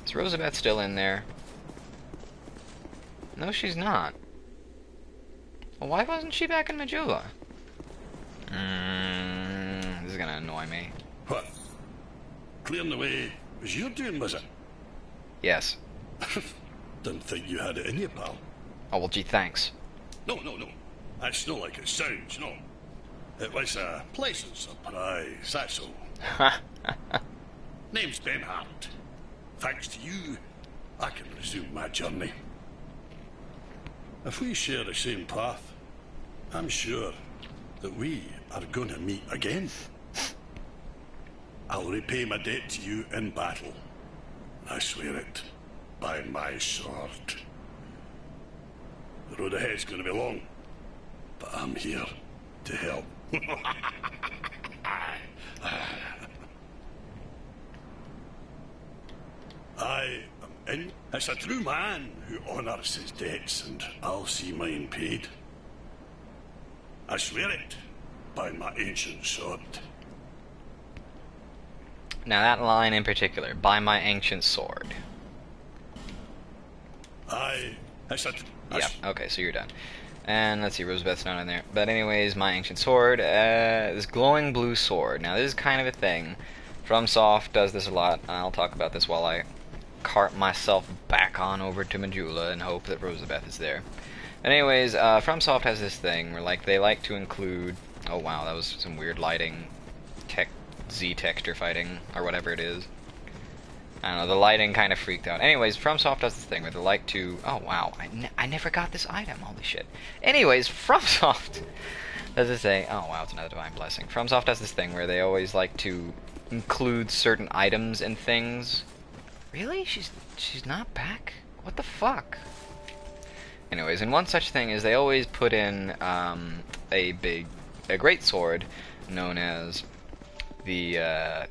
Is Rosabeth still in there? No, she's not. Well, why wasn't she back in Majula? This is gonna annoy me. What? Clearing the way was you doing, was it? Yes. Didn't think you had it in you, pal. Oh, well, gee, thanks. No. That's not like it sounds, no. It was a pleasant surprise, that's all. Name's Benhart. Thanks to you, I can resume my journey. If we share the same path, I'm sure that we are going to meet again. I'll repay my debt to you in battle. I swear it, by my sword. The road ahead's going to be long, but I'm here to help. I am in. It's a true man who honours his debts, and I'll see mine paid. I swear it by my ancient sword. Now that line in particular, by my ancient sword. Yeah, okay, so you're done. And let's see, Rosabeth's not in there. But anyways, my ancient sword, this glowing blue sword. Now this is kind of a thing. FromSoft does this a lot. I'll talk about this while I cart myself back on over to Majula and hope that Rosabeth is there. But anyways, FromSoft has this thing where they like to include... Oh wow, that was some weird lighting, Z texture fighting, or whatever it is. I don't know, the lighting kind of freaked out. Anyways, FromSoft does this thing where they like to... Oh wow, I never got this item, holy shit. Anyways, FromSoft does this thing... Oh wow, it's another divine blessing. FromSoft does this thing where they always like to include certain items and things. Really? She's not back? What the fuck? Anyways, and one such thing is they always put in a great sword known as the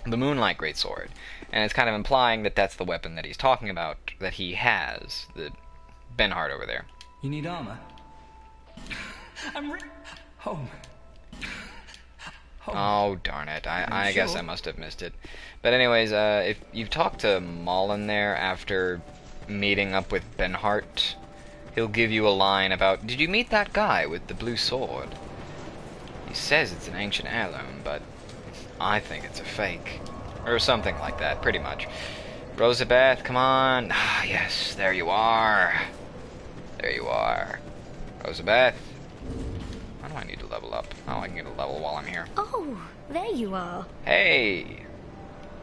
the Moonlight Greatsword, and it's kind of implying that that's the weapon that he's talking about, that he has, the Benhart over there. You need armor? I'm home. Oh, darn it. I sure? guess I must have missed it. But anyways, if you've talked to Mullen there after meeting up with Benhart, he'll give you a line about, did you meet that guy with the blue sword? He says it's an ancient heirloom, but I think it's a fake. Or something like that, pretty much. Rosabeth, come on. Ah, yes, there you are. There you are. Rosabeth. Why do I need to level up? Oh, I can get a level while I'm here. Oh, there you are. Hey!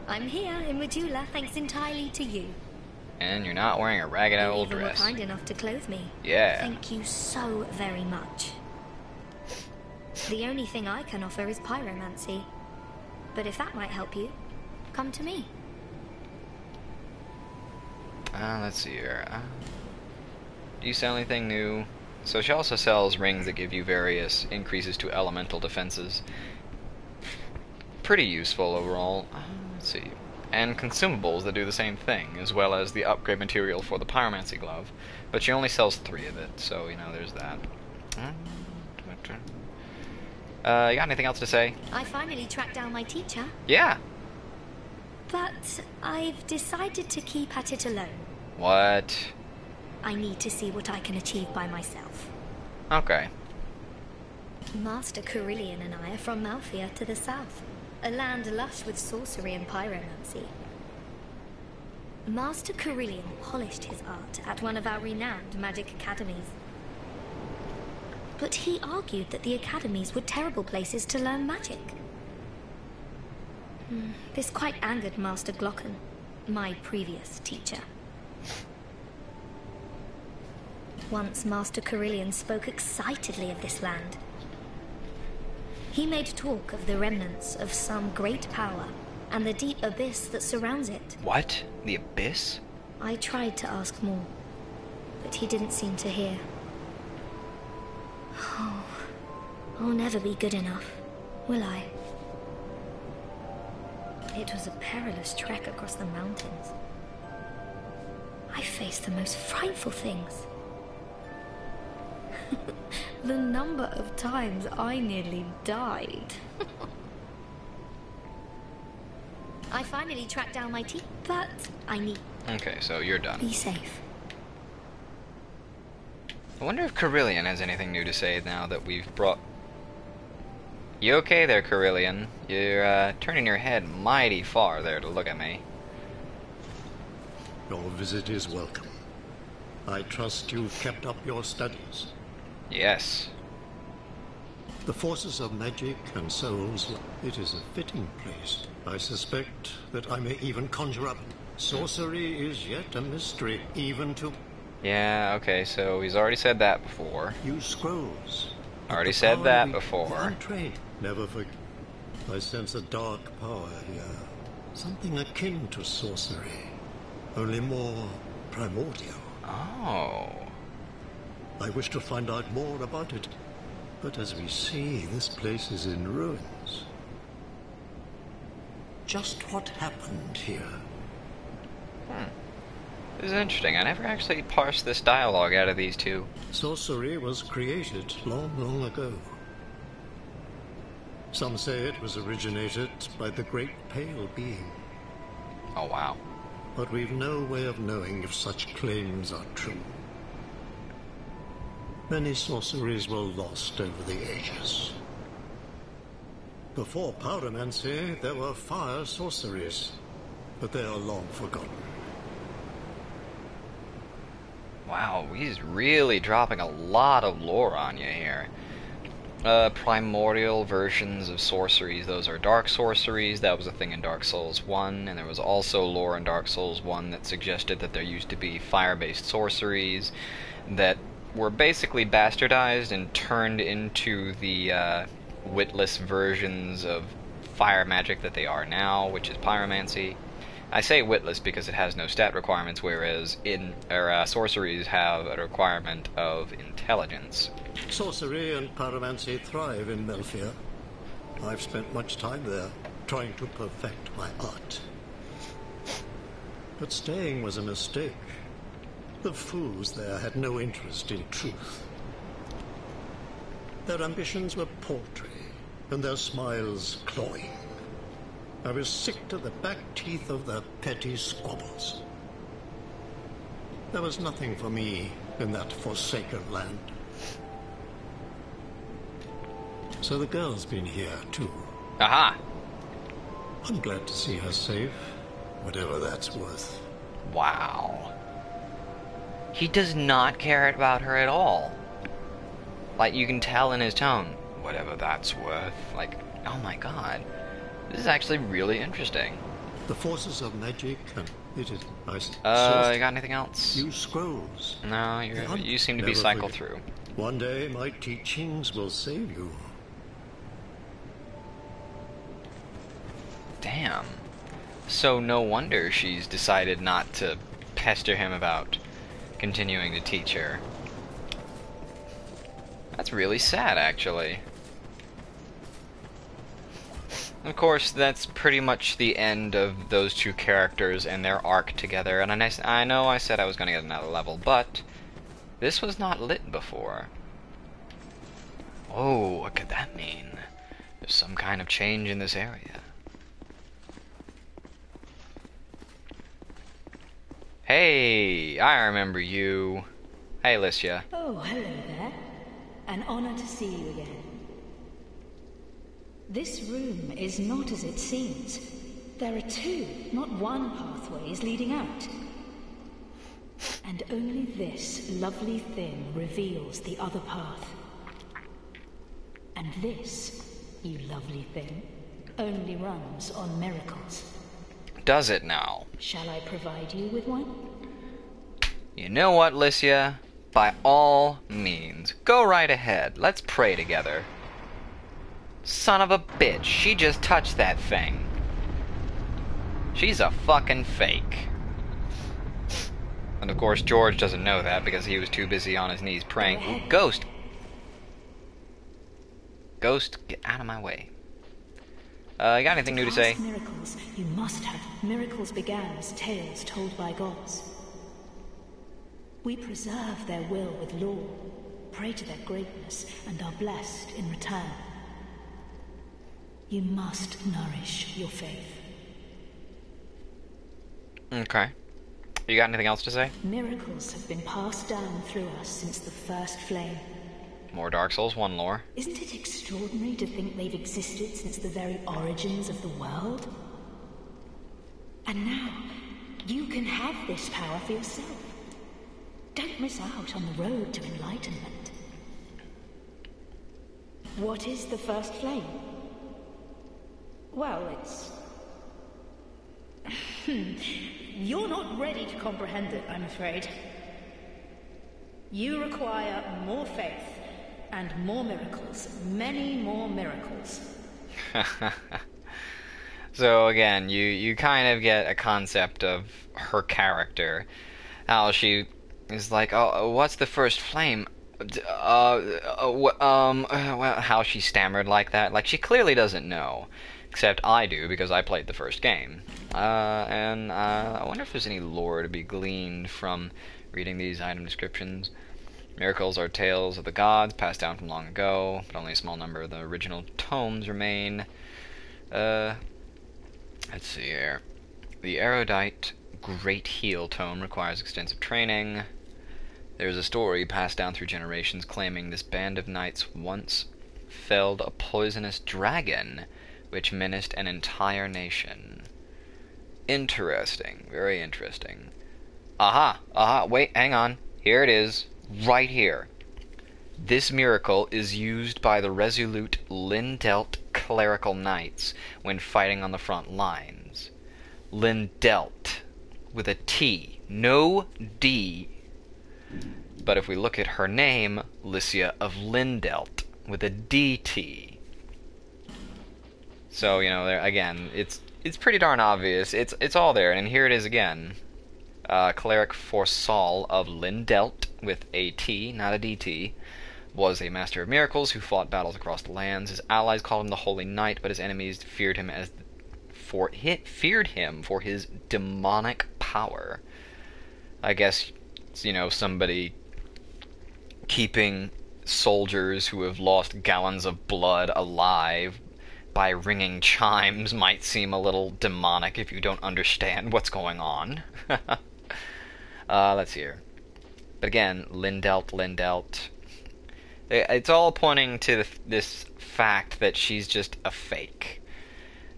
I'm here in Majula thanks entirely to you. And you're not wearing a ragged You old even were dress. kind enough to clothe me. Yeah. Thank you so very much. The only thing I can offer is pyromancy. But if that might help you, come to me. Let's see here. Do you sell anything new? So she also sells rings that give you various increases to elemental defenses. Pretty useful overall. Let's see. And consumables that do the same thing, as well as the upgrade material for the pyromancy glove. But she only sells 3 of it, so, you know, there's that. You got anything else to say? I finally tracked down my teacher. Yeah. But I've decided to keep at it alone. What? I need to see what I can achieve by myself. Okay. Master Carillion and I are from Malphia to the south, a land lush with sorcery and pyromancy. Master Carillion polished his art at one of our renowned magic academies. But he argued that the academies were terrible places to learn magic. This quite angered Master Glocken, my previous teacher. Once Master Carillion spoke excitedly of this land. He made talk of the remnants of some great power and the deep abyss that surrounds it. What? The abyss? I tried to ask more, but he didn't seem to hear. Oh, I'll never be good enough, will I? It was a perilous trek across the mountains. I faced the most frightful things. The number of times I nearly died. I finally tracked down my teeth, but I need... Okay, so you're done. Be safe. I wonder if Carillion has anything new to say now that we've brought... You okay there, Carillion? You're turning your head mighty far there to look at me. Your visit is welcome. I trust you've kept up your studies. Yes. The forces of magic and souls, it is a fitting place. I suspect that I may even conjure up. Sorcery is yet a mystery, even to... Yeah, okay, so he's already said that before. Use scrolls. Already said that before. Untrained. Never forget. I sense a dark power here. Something akin to sorcery. Only more primordial. Oh. I wish to find out more about it. But as we see, this place is in ruins. Just what happened here? This is interesting. I never actually parsed this dialogue out of these two. Sorcery was created long, long ago. Some say it was originated by the Great Pale Being. Oh, wow. But we've no way of knowing if such claims are true. Many sorceries were lost over the ages. Before pyromancy, there were fire sorceries, but they are long forgotten. Wow, he's really dropping a lot of lore on you here. Primordial versions of sorceries, those are dark sorceries. That was a thing in Dark Souls 1, and there was also lore in Dark Souls 1 that suggested that there used to be fire-based sorceries that were basically bastardized and turned into the witless versions of fire magic that they are now, which is pyromancy. I say witless because it has no stat requirements, whereas sorceries have a requirement of intelligence. Sorcery and pyromancy thrive in Melfia. I've spent much time there, trying to perfect my art. But staying was a mistake. The fools there had no interest in truth. Their ambitions were paltry, and their smiles cloying. I was sick to the back teeth of their petty squabbles. There was nothing for me in that forsaken land. So the girl's been here, too. Aha! I'm glad to see her safe, whatever that's worth. Wow. He does not care about her at all. Like, you can tell in his tone, whatever that's worth. Like, oh my god. This is actually really interesting. The forces of magic and it is... you got anything else? Use scrolls. No, you seem to be cycled through. One day my teachings will save you. Damn. So no wonder she's decided not to pester him about continuing to teach her. That's really sad, actually. Of course, that's pretty much the end of those two characters and their arc together, and I know I said I was going to get another level, but this was not lit before. Oh, what could that mean? There's some kind of change in this area. Hey, I remember you. Hey, Licia. Oh, hello there. An honor to see you again. This room is not as it seems. There are two, not one pathways leading out. And only this lovely thing reveals the other path. And this, you lovely thing, only runs on miracles. does it now. Shall I provide you with one? You know what, Lycia? By all means, go right ahead. Let's pray together. Son of a bitch, she just touched that thing. She's a fucking fake. And of course, George doesn't know that because he was too busy on his knees praying. Ooh, ghost! Ghost, get out of my way. You got anything new to say? Miracles, you must have. Miracles began as tales told by gods. We preserve their will with law, pray to their greatness, and are blessed in return. You must nourish your faith. Okay. You got anything else to say? Miracles have been passed down through us since the first flame. More Dark Souls 1 lore. Isn't it extraordinary to think they've existed since the very origins of the world? And now, you can have this power for yourself. Don't miss out on the road to enlightenment. What is the first flame? Well, it's... You're not ready to comprehend it, I'm afraid. You require more faith and more miracles. Many more miracles. So again, you kind of get a concept of her character. How she is like, oh, what's the first flame? Well, how she stammered like that. Like, she clearly doesn't know. Except I do, because I played the first game. And I wonder if there's any lore to be gleaned from reading these item descriptions. Miracles are tales of the gods, passed down from long ago, but only a small number of the original tomes remain. Let's see here. The erudite Great Heal tome requires extensive training. There's a story passed down through generations claiming this band of knights once felled a poisonous dragon which menaced an entire nation. Interesting. Very interesting. Aha, wait, hang on. Here it is. Right here. This miracle is used by the resolute Lindelt clerical knights when fighting on the front lines. Lindelt. With a T. No D. But if we look at her name, Lycia of Lindelt. With a DT. So, you know, there again, it's pretty darn obvious. It's all there, and here it is again. Cleric Forsal of Lindelt, with a T, not a DT, was a master of miracles who fought battles across the lands. His allies called him the Holy Knight, but his enemies feared him for his demonic power. I guess, you know, somebody keeping soldiers who have lost gallons of blood alive by ringing chimes might seem a little demonic if you don't understand what's going on. Let's see here. But again, Lindelt. It's all pointing to this fact that she's just a fake.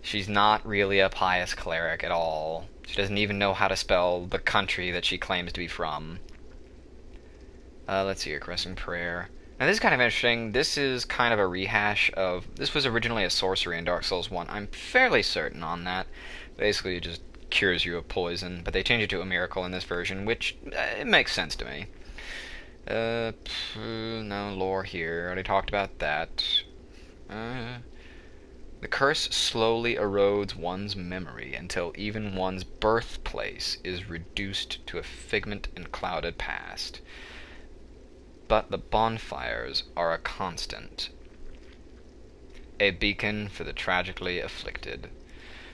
She's not really a pious cleric at all. She doesn't even know how to spell the country that she claims to be from. Let's see here, Caressing Prayer. Now this is kind of interesting. This is kind of a rehash of... This was originally a sorcery in Dark Souls 1. I'm fairly certain on that. Basically, it just cures you of poison, but they changed it to a miracle in this version, which it makes sense to me. No lore here. Already talked about that. The curse slowly erodes one's memory until even one's birthplace is reduced to a figment and clouded past. But the bonfires are a constant. A beacon for the tragically afflicted.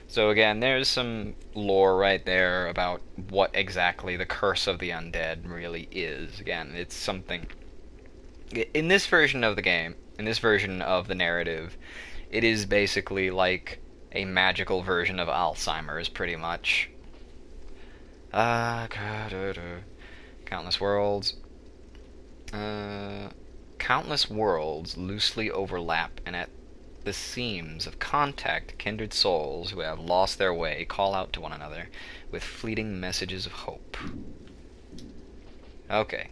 So again, there's some lore right there about what exactly the curse of the undead really is. Again, it's something... In this version of the game, in this version of the narrative, it is basically like a magical version of Alzheimer's, pretty much. Countless worlds. Countless worlds loosely overlap, and at the seams of contact, kindred souls who have lost their way call out to one another with fleeting messages of hope. Okay.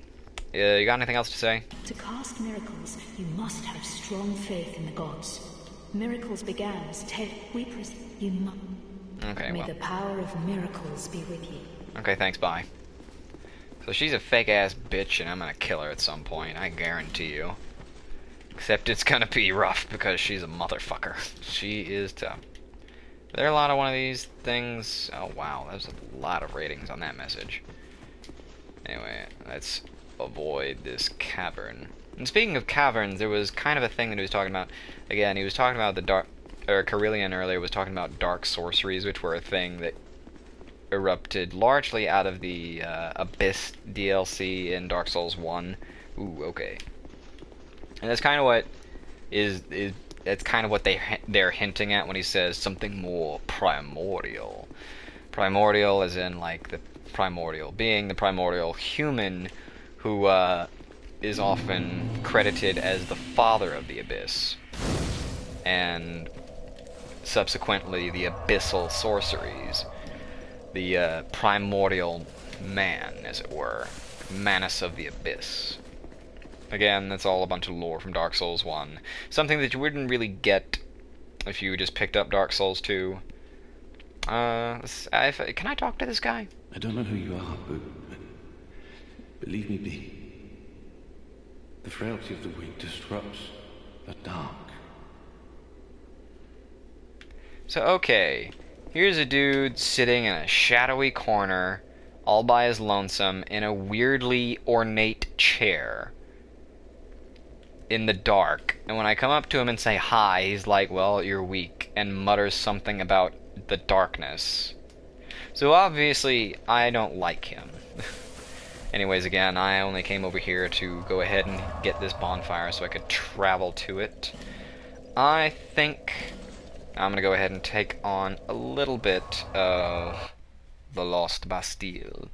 You got anything else to say? To cast miracles, you must have strong faith in the gods. Miracles began as Okay, May well. the power of miracles be with you. Okay, thanks, bye. So she's a fake-ass bitch, and I'm gonna kill her at some point, I guarantee you. Except it's gonna be rough, because she's a motherfucker. She is tough. Are there a lot of one of these things? Oh, wow, there's a lot of ratings on that message. Anyway, let's avoid this cavern. And speaking of caverns, there was kind of a thing that he was talking about. Again, he was talking about the dark... Or Carillion earlier was talking about dark sorceries, which were a thing that erupted largely out of the Abyss DLC in Dark Souls 1. Ooh, okay. And that's kind of what that's kind of what they're hinting at when he says something more primordial. Primordial as in like the primordial being, the primordial human who is often credited as the father of the Abyss. And subsequently the abyssal sorceries. The primordial man, as it were. Manus of the Abyss. Again, that's all a bunch of lore from Dark Souls 1. Something that you wouldn't really get if you just picked up Dark Souls 2. Can I talk to this guy? I don't know who you are, but leave me be. The frailty of the weak disrupts the dark. So, okay. Here's a dude sitting in a shadowy corner, all by his lonesome, in a weirdly ornate chair. In the dark. And when I come up to him and say hi, he's like, well, you're weak, and mutters something about the darkness. So obviously, I don't like him. Anyways, again, I only came over here to go ahead and get this bonfire so I could travel to it. I think I'm gonna go ahead and take on a little bit of the Lost Bastille.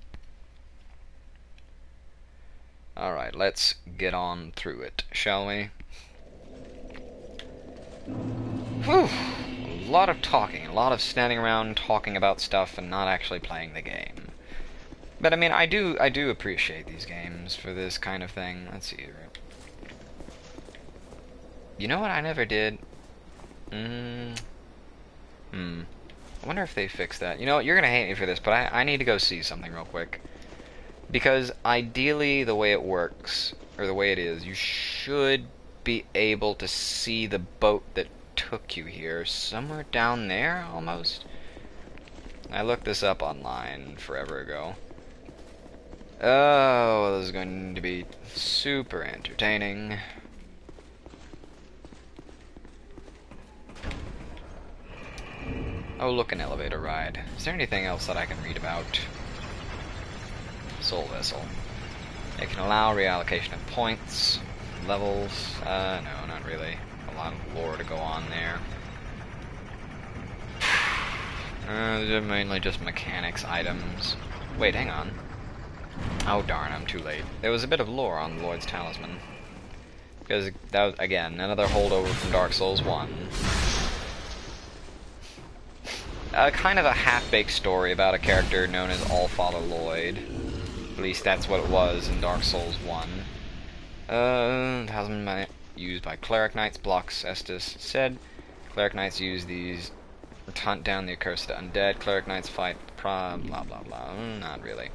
Alright, let's get on through it, shall we? Whew! A lot of talking, a lot of standing around talking about stuff and not actually playing the game. But I mean, I do appreciate these games for this kind of thing. Let's see. You know what I never did? I wonder if they fixed that. You know what, you're gonna hate me for this, but I need to go see something real quick. Because ideally, the way it works, or the way it is, you should be able to see the boat that took you here somewhere down there, almost. I looked this up online forever ago. Oh, this is going to be super entertaining. Oh, look, an elevator ride. Is there anything else that I can read about? Soul Vessel. It can allow reallocation of points, levels. No, not really. A lot of lore to go on there. They're mainly just mechanics items. Wait, hang on. Oh darn, I'm too late. There was a bit of lore on the Lord's Talisman. Because that was, again, another holdover from Dark Souls 1. Kind of a half-baked story about a character known as Allfather Lloyd. At least that's what it was in Dark Souls 1. Talisman used by Cleric Knights, blocks Estus said. Cleric Knights use these to hunt down the accursed undead. Cleric Knights fight blah blah blah. Not really.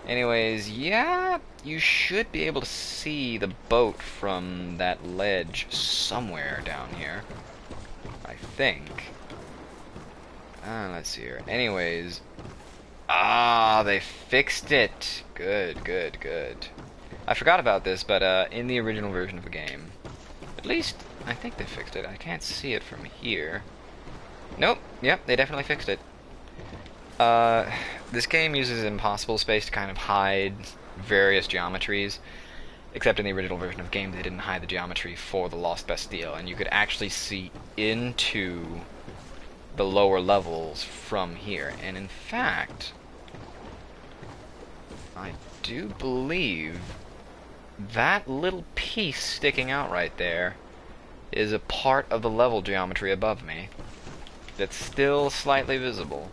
Anyways, yeah, you should be able to see the boat from that ledge somewhere down here. I think. Let's see here. Anyways. They fixed it. Good, good, good. I forgot about this, but in the original version of the game, at least I think they fixed it. I can't see it from here. Nope. Yep, they definitely fixed it. This game uses impossible space to kind of hide various geometries. Except in the original version of the game, they didn't hide the geometry for the Lost Bastille, and you could actually see into the lower levels from here. And in fact, I do believe that little piece sticking out right there is a part of the level geometry above me that's still slightly visible.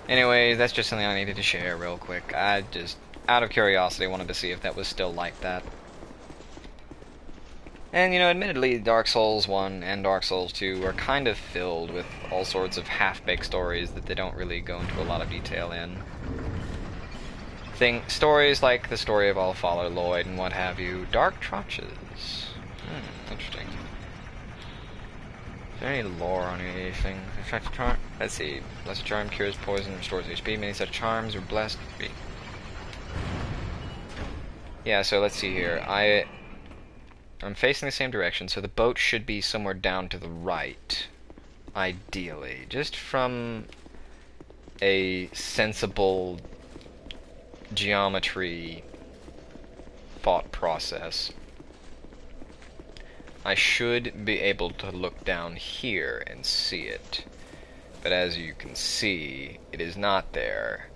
Anyways, that's just something I needed to share real quick. I just, out of curiosity, wanted to see if that was still like that. And, you know, admittedly, Dark Souls 1 and Dark Souls 2 are kind of filled with all sorts of half-baked stories that they don't really go into a lot of detail in. Stories like the story of Allfather Lloyd and what have you. Dark Trotches. Interesting. Is there any lore on anything? Let's see. Blessed Charm cures poison, restores HP. Many such charms are blessed. Yeah, so let's see here. I'm facing the same direction, so the boat should be somewhere down to the right. Ideally. Just from a sensible geometry thought process, I should be able to look down here and see it. But as you can see, it is not there.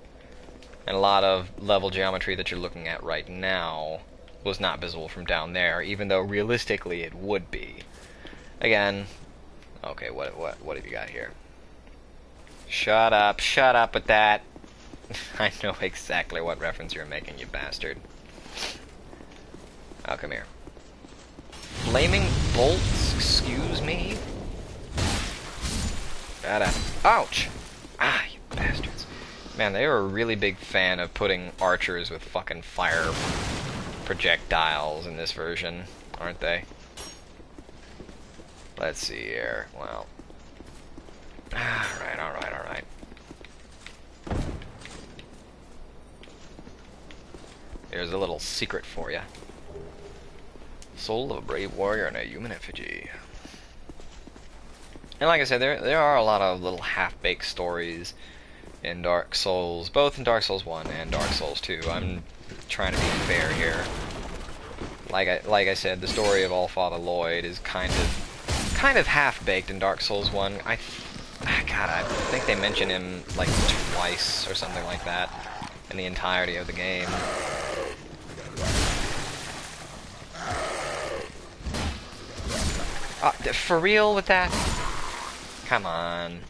And a lot of level geometry that you're looking at right now was not visible from down there, even though realistically it would be. Again, okay, what have you got here? Shut up with that. I know exactly what reference you're making, you bastard. Oh, come here. Flaming bolts, excuse me? Shut up. Ouch! Ah, you bastards. Man, they are a really big fan of putting archers with fucking fire projectiles in this version, aren't they? Let's see here. Well. Alright. There's a little secret for you. Soul of a brave warrior and a human effigy. And like I said, there are a lot of little half-baked stories in Dark Souls, both in Dark Souls 1 and Dark Souls 2. I'm trying to be fair here. Like I said, the story of Allfather Lloyd is kind of half-baked in Dark Souls 1. I think they mention him like twice or something like that in the entirety of the game. For real with that? Come on.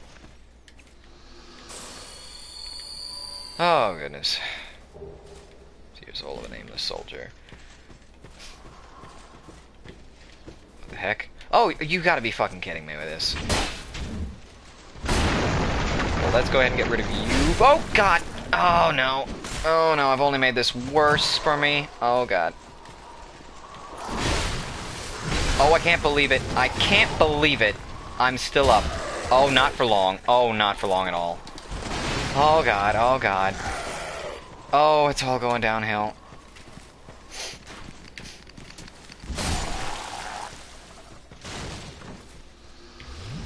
Oh, goodness. See your soul of a nameless soldier. What the heck? Oh, you gotta be fucking kidding me with this. Well, let's go ahead and get rid of you. Oh, God! Oh, no. Oh, no, I've only made this worse for me. Oh, God. Oh, I can't believe it. I can't believe it. I'm still up. Oh, not for long. Oh, not for long at all. Oh, God. Oh, God. Oh, it's all going downhill.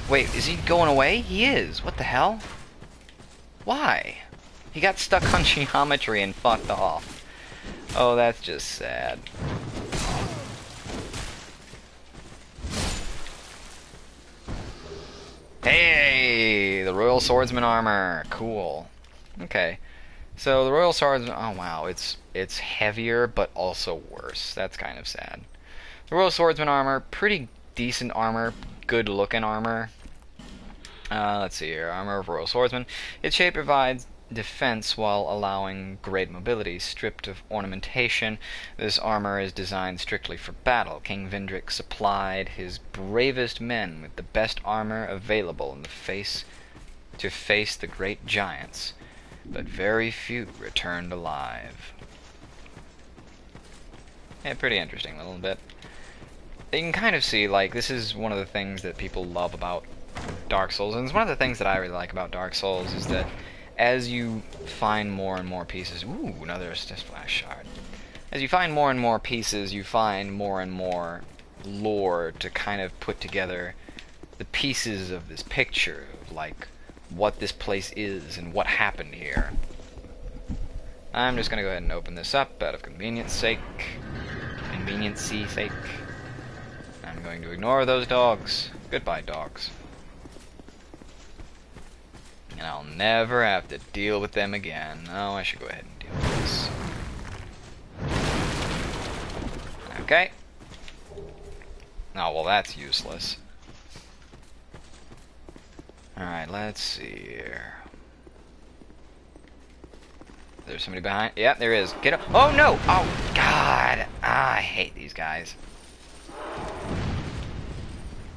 Wait, is he going away? He is. What the hell? Why? He got stuck on geometry and fucked off. Oh, that's just sad. Hey, the Royal Swordsman armor. Cool. Okay. So the Royal Swordsman, oh wow, it's heavier but also worse. That's kind of sad. The Royal Swordsman armor, pretty decent armor, good looking armor. Let's see here. Armor of Royal Swordsman. Its shape provides defense while allowing great mobility. Stripped of ornamentation, this armor is designed strictly for battle. King Vendrick supplied his bravest men with the best armor available in the face the great giants, but very few returned alive. Yeah, pretty interesting a little bit. You can kind of see, like, this is one of the things that people love about Dark Souls, and it's one of the things that I really like about Dark Souls, is that as you find more and more pieces... Ooh, another Splash Shard. As you find more and more pieces, you find more and more lore to kind of put together the pieces of this picture, of, like, what this place is and what happened here. I'm just going to go ahead and open this up out of convenience sake. Convenience-y sake. I'm going to ignore those dogs. Goodbye, dogs. And I'll never have to deal with them again. Oh, I should go ahead and deal with this. Okay. Oh, well, that's useless. Alright, let's see here. There's somebody behind. Yep, there is. Get up. Oh, no! Oh, God! Ah, I hate these guys.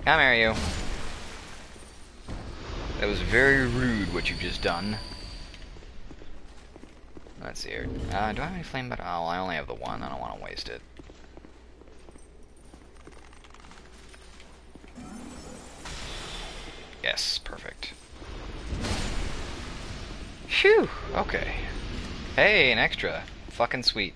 Come here, you. That was very rude what you've just done. Let's see here. Do I have any flame butter? Oh, I only have the one. I don't want to waste it. Yes, perfect. Phew, okay. Hey, an extra. Fucking sweet.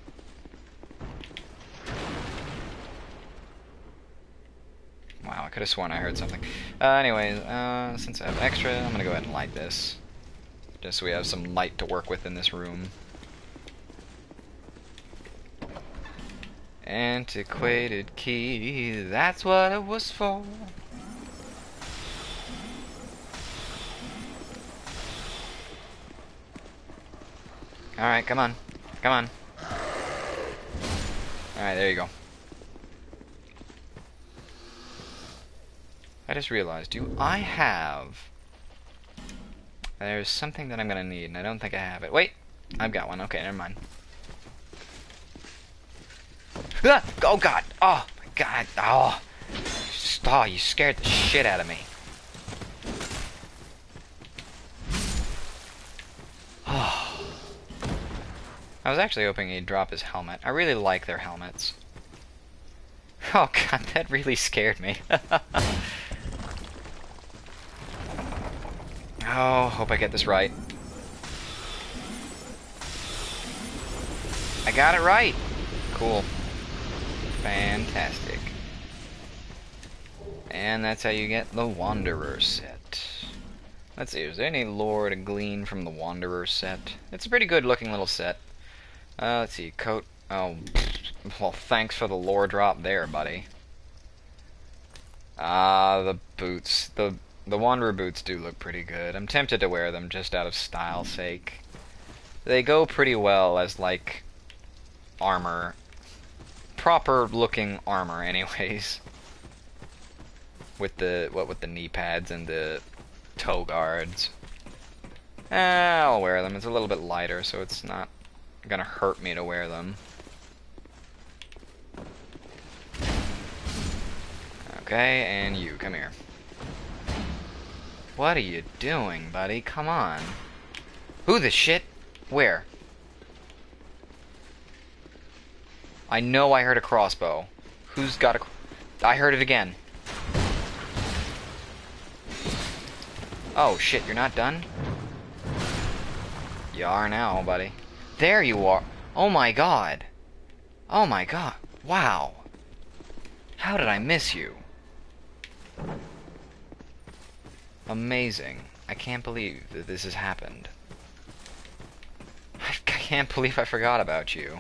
Wow, I could have sworn I heard something. Anyways, since I have extra, I'm gonna go ahead and light this. Just so we have some light to work with in this room. Antiquated key, that's what it was for. Alright, come on. Come on. Alright, there you go. I just realized, do I have... There's something that I'm gonna need, and I don't think I have it. Wait! I've got one. Okay, never mind. Ah! Oh, God! Oh, my God! Oh! Oh, you scared the shit out of me. Oh. I was actually hoping he'd drop his helmet. I really like their helmets. Oh, God, that really scared me. Oh, hope I get this right. I got it right! Cool. Fantastic. And that's how you get the Wanderer set. Let's see, is there any lore to glean from the Wanderer set? It's a pretty good looking little set. Let's see, coat. Oh, well, thanks for the lore drop there, buddy. The boots. The Wanderer boots do look pretty good. I'm tempted to wear them just out of style's sake. They go pretty well as, like, armor. Proper looking armor, anyways. With the, with the knee pads and the toe guards. I'll wear them. It's a little bit lighter, so it's not gonna hurt me to wear them. Okay, and you, come here. What are you doing, buddy? Come on. Who the shit? Where? I know I heard a crossbow. Who's got a... I heard it again. Oh, shit, you're not done? You are now, buddy. There you are. Oh my god. Oh my god. Wow. How did I miss you? Amazing. I can't believe that this has happened. I can't believe I forgot about you.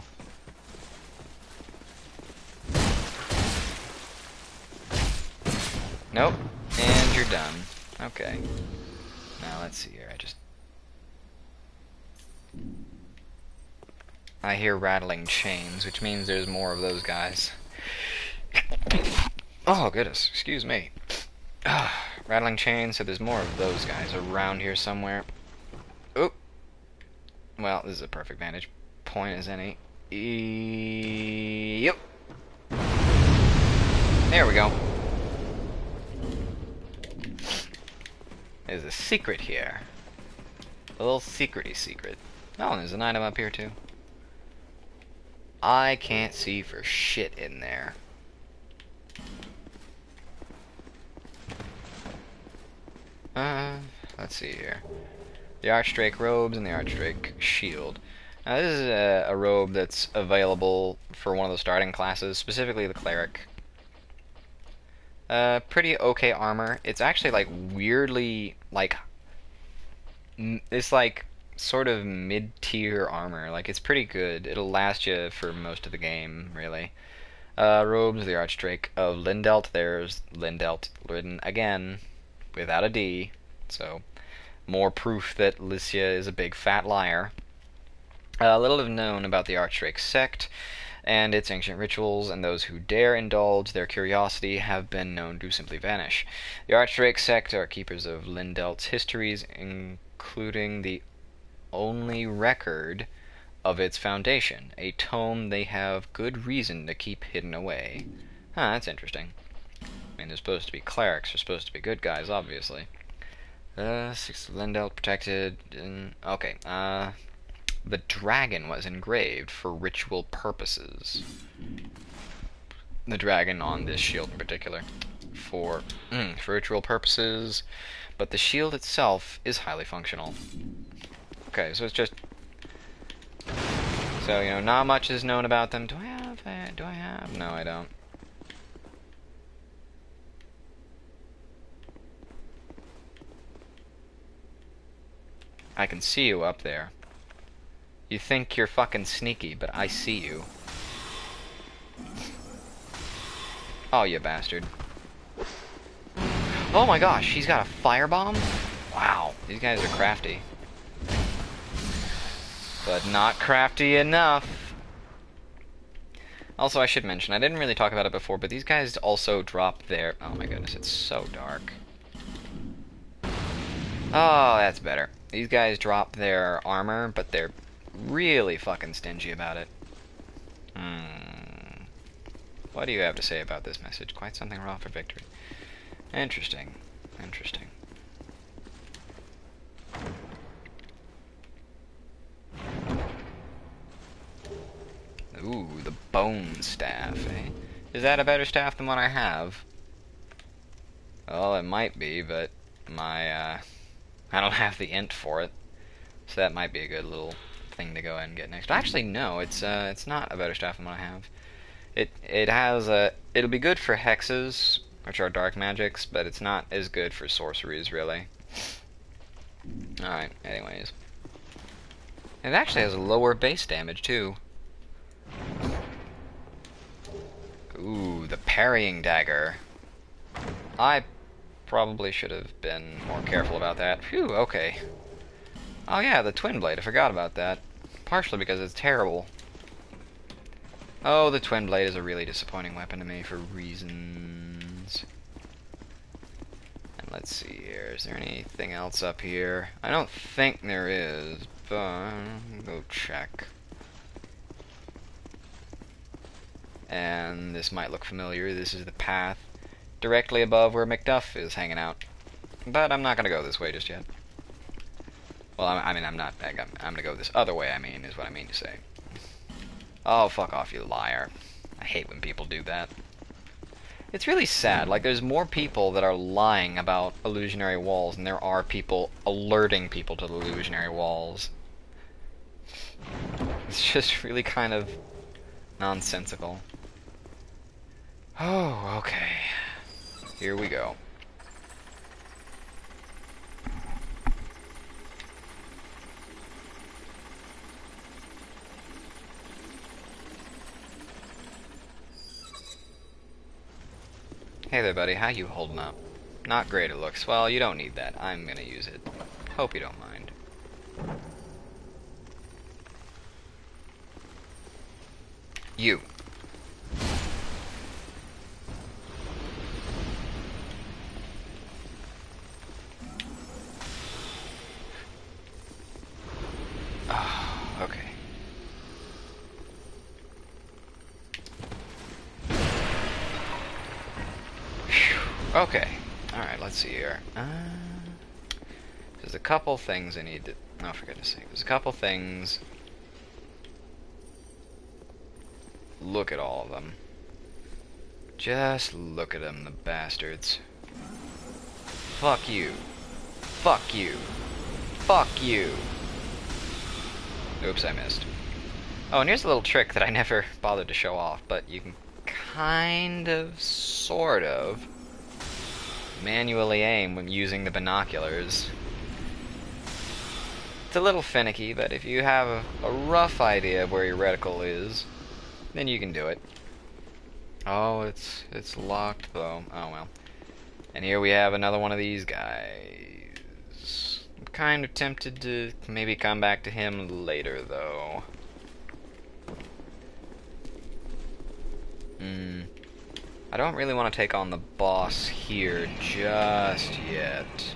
Nope. And you're done. Okay. Now let's see here. I hear rattling chains, which means there's more of those guys. Oh, goodness. Excuse me. Rattling chains, so there's more of those guys around here somewhere. Oop. Well, this is a perfect vantage point as any. Yep. There we go. There's a secret here. A little secrety secret. Oh, and there's an item up here too. I can't see for shit in there. Let's see here. The Archdrake robes and the Archdrake shield. Now this is a robe that's available for one of the starting classes, specifically the cleric. Pretty okay armor. It's actually like weirdly like it's like sort of mid-tier armor. Like it's pretty good. It'll last you for most of the game, really. Robes of the Archdrake of Lindelt. There's Lindelt written again without a D. So more proof that Lycia is a big fat liar. Little have known about the Archdrake sect and its ancient rituals, and those who dare indulge their curiosity have been known to simply vanish. The Archdrake sect are keepers of Lindelt's histories, including the only record of its foundation, a tome they have good reason to keep hidden away. Huh, that's interesting. I mean, they're supposed to be clerics, they're supposed to be good guys, obviously. 6 Lindell protected. Okay, the dragon was engraved for ritual purposes. The dragon on this shield in particular. For ritual purposes, but the shield itself is highly functional. Okay, so it's just... So, you know, not much is known about them. Do I have? No, I don't. I can see you up there. You think you're fucking sneaky, but I see you. Oh, you bastard. Oh my gosh, he's got a firebomb? Wow, these guys are crafty. But not crafty enough. Also, I should mention, I didn't really talk about it before, but these guys also drop their... Oh my goodness, it's so dark. Oh, that's better. These guys drop their armor, but they're really fucking stingy about it. What do you have to say about this message? Quite something raw for victory. Interesting. Interesting. Ooh, the bone staff, eh? Is that a better staff than what I have? Well, it might be, but my, I don't have the int for it. So that might be a good little thing to go ahead and get next. Actually, no, it's not a better staff than what I have. It has it'll be good for hexes, which are dark magics, but it's not as good for sorceries, really. Alright, anyways. It actually has a lower base damage, too. Ooh, the parrying dagger. I probably should have been more careful about that. Phew, okay. Oh yeah, the twin blade, I forgot about that. Partially because it's terrible. Oh, the twin blade is a really disappointing weapon to me for reasons. And let's see here, is there anything else up here? I don't think there is, but I'll go check. And this might look familiar. This is the path directly above where Macduff is hanging out. But I'm not going to go this way just yet. Well, I mean, I'm not. I'm going to go this other way, I mean, is what I mean to say. Oh, fuck off, you liar. I hate when people do that. It's really sad. Like, there's more people that are lying about illusionary walls than there are people alerting people to the illusionary walls. It's just really kind of nonsensical. Oh, okay. Here we go. Hey there, buddy. How you holding up? Not great, it looks. Well, you don't need that. I'm gonna use it. Hope you don't mind. You. Oh, okay. Whew. Okay. Alright, let's see here. There's a couple things I need to... Oh, for goodness sake. There's a couple things... Look at all of them. Just look at them, the bastards. Fuck you. Fuck you. Fuck you. Oops, I missed. Oh, and here's a little trick that I never bothered to show off, but you can kind of, sort of, manually aim when using the binoculars. It's a little finicky, but if you have a rough idea of where your reticle is, then you can do it. Oh, it's locked though. Oh well. And here we have another one of these guys. I'm kind of tempted to maybe come back to him later though. I don't really want to take on the boss here just yet.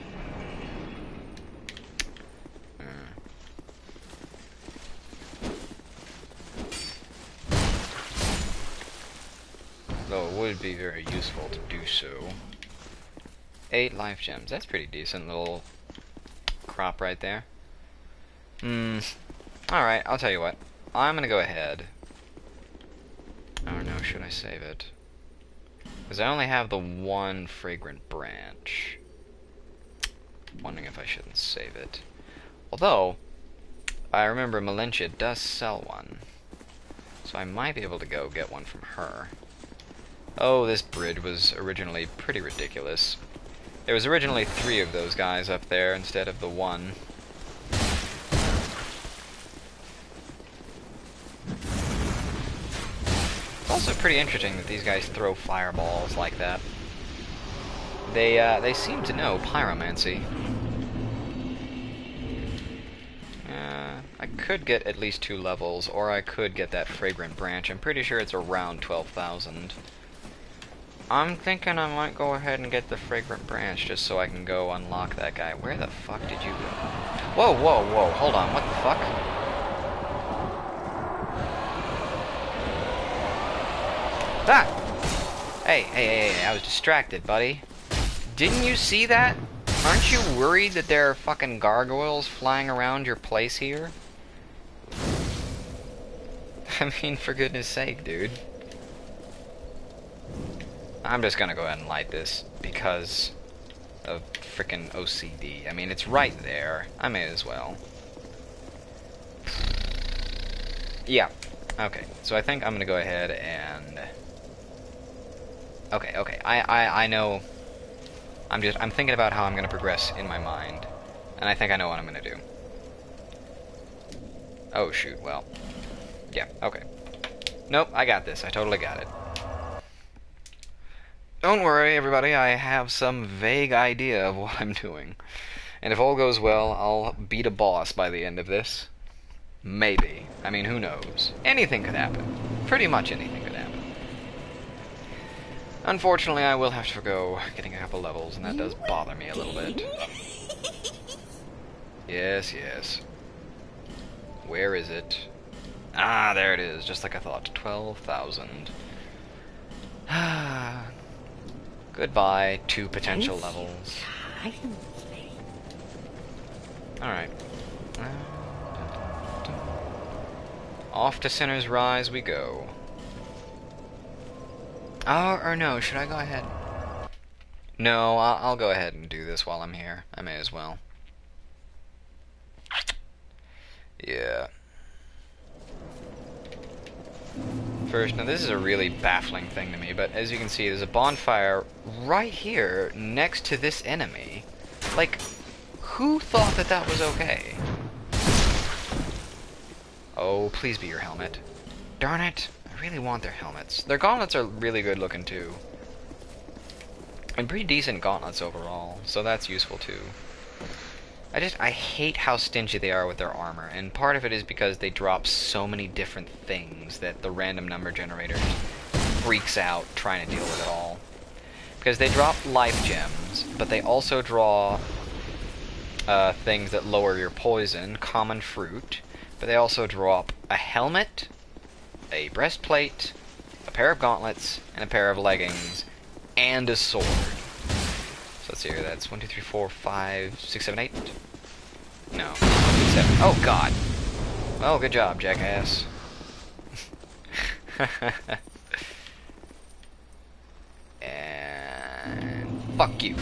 though it would be very useful to do so. 8 life gems. That's pretty decent little crop right there. Alright, I'll tell you what. I'm gonna go ahead. I don't know, should I save it? Because I only have the one fragrant branch. Wondering if I shouldn't save it. Although, I remember Melentia does sell one. So I might be able to go get one from her. Oh, this bridge was originally pretty ridiculous. There was originally 3 of those guys up there instead of the 1. It's also pretty interesting that these guys throw fireballs like that. They seem to know pyromancy. I could get at least 2 levels, or I could get that fragrant branch. I'm pretty sure it's around 12,000. I'm thinking I might go ahead and get the fragrant branch just so I can go unlock that guy. Where the fuck did you go? Whoa, whoa, whoa, hold on, what the fuck? Ah! Hey, I was distracted, buddy. Didn't you see that? Aren't you worried that there are fucking gargoyles flying around your place here? I mean, for goodness sake, dude. I'm just gonna go ahead and light this because of frickin' OCD. I mean, it's right there. I may as well. Yeah. Okay. So I think I'm gonna go ahead and... Okay. I know... I'm thinking about how I'm gonna progress in my mind. And I think I know what I'm gonna do. Oh, shoot. Well... Yeah, okay. Nope, I got this. I totally got it. Don't worry, everybody. I have some vague idea of what I'm doing. And if all goes well, I'll beat a boss by the end of this. Maybe. I mean, who knows? Anything could happen. Pretty much anything could happen. Unfortunately, I will have to forgo getting a couple levels, and that does bother me a little bit. Yes. Where is it? Ah, there it is, just like I thought. 12,000. Goodbye, 2 potential levels. Alright. Off to Sinner's Rise we go. Oh, or no, should I go ahead? No, I'll go ahead and do this while I'm here. I may as well. Yeah. First, now this is a really baffling thing to me, but as you can see, there's a bonfire right here next to this enemy. Like, who thought that that was okay? Oh, please be your helmet. Darn it. I really want their helmets. Their gauntlets are really good looking too. And pretty decent gauntlets overall, so that's useful too. I hate how stingy they are with their armor, and part of it is because they drop so many different things that the random number generator freaks out trying to deal with it all. Because they drop life gems, but they also draw things that lower your poison, common fruit, but they also drop a helmet, a breastplate, a pair of gauntlets, and a pair of leggings, and a sword. So let's see here, that's 1, 2, 3, 4, 5, 6, 7, 8. No. 7. Oh, God. Well, good job, jackass. And... fuck you.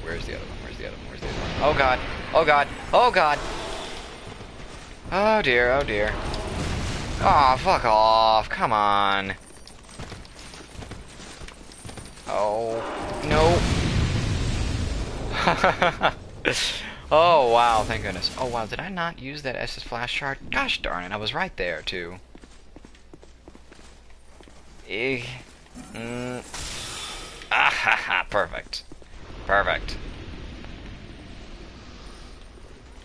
Where's the other one? Where's the other one? Where's the other one? Oh, God. Oh, God. Oh, God. Oh, dear. Oh, dear. Aw, fuck off. Come on. Oh, no. Oh, wow, thank goodness. Oh, wow, did I not use that Estus flash shard? Gosh darn it, I was right there, too. Ah, ha, ha, perfect. Perfect.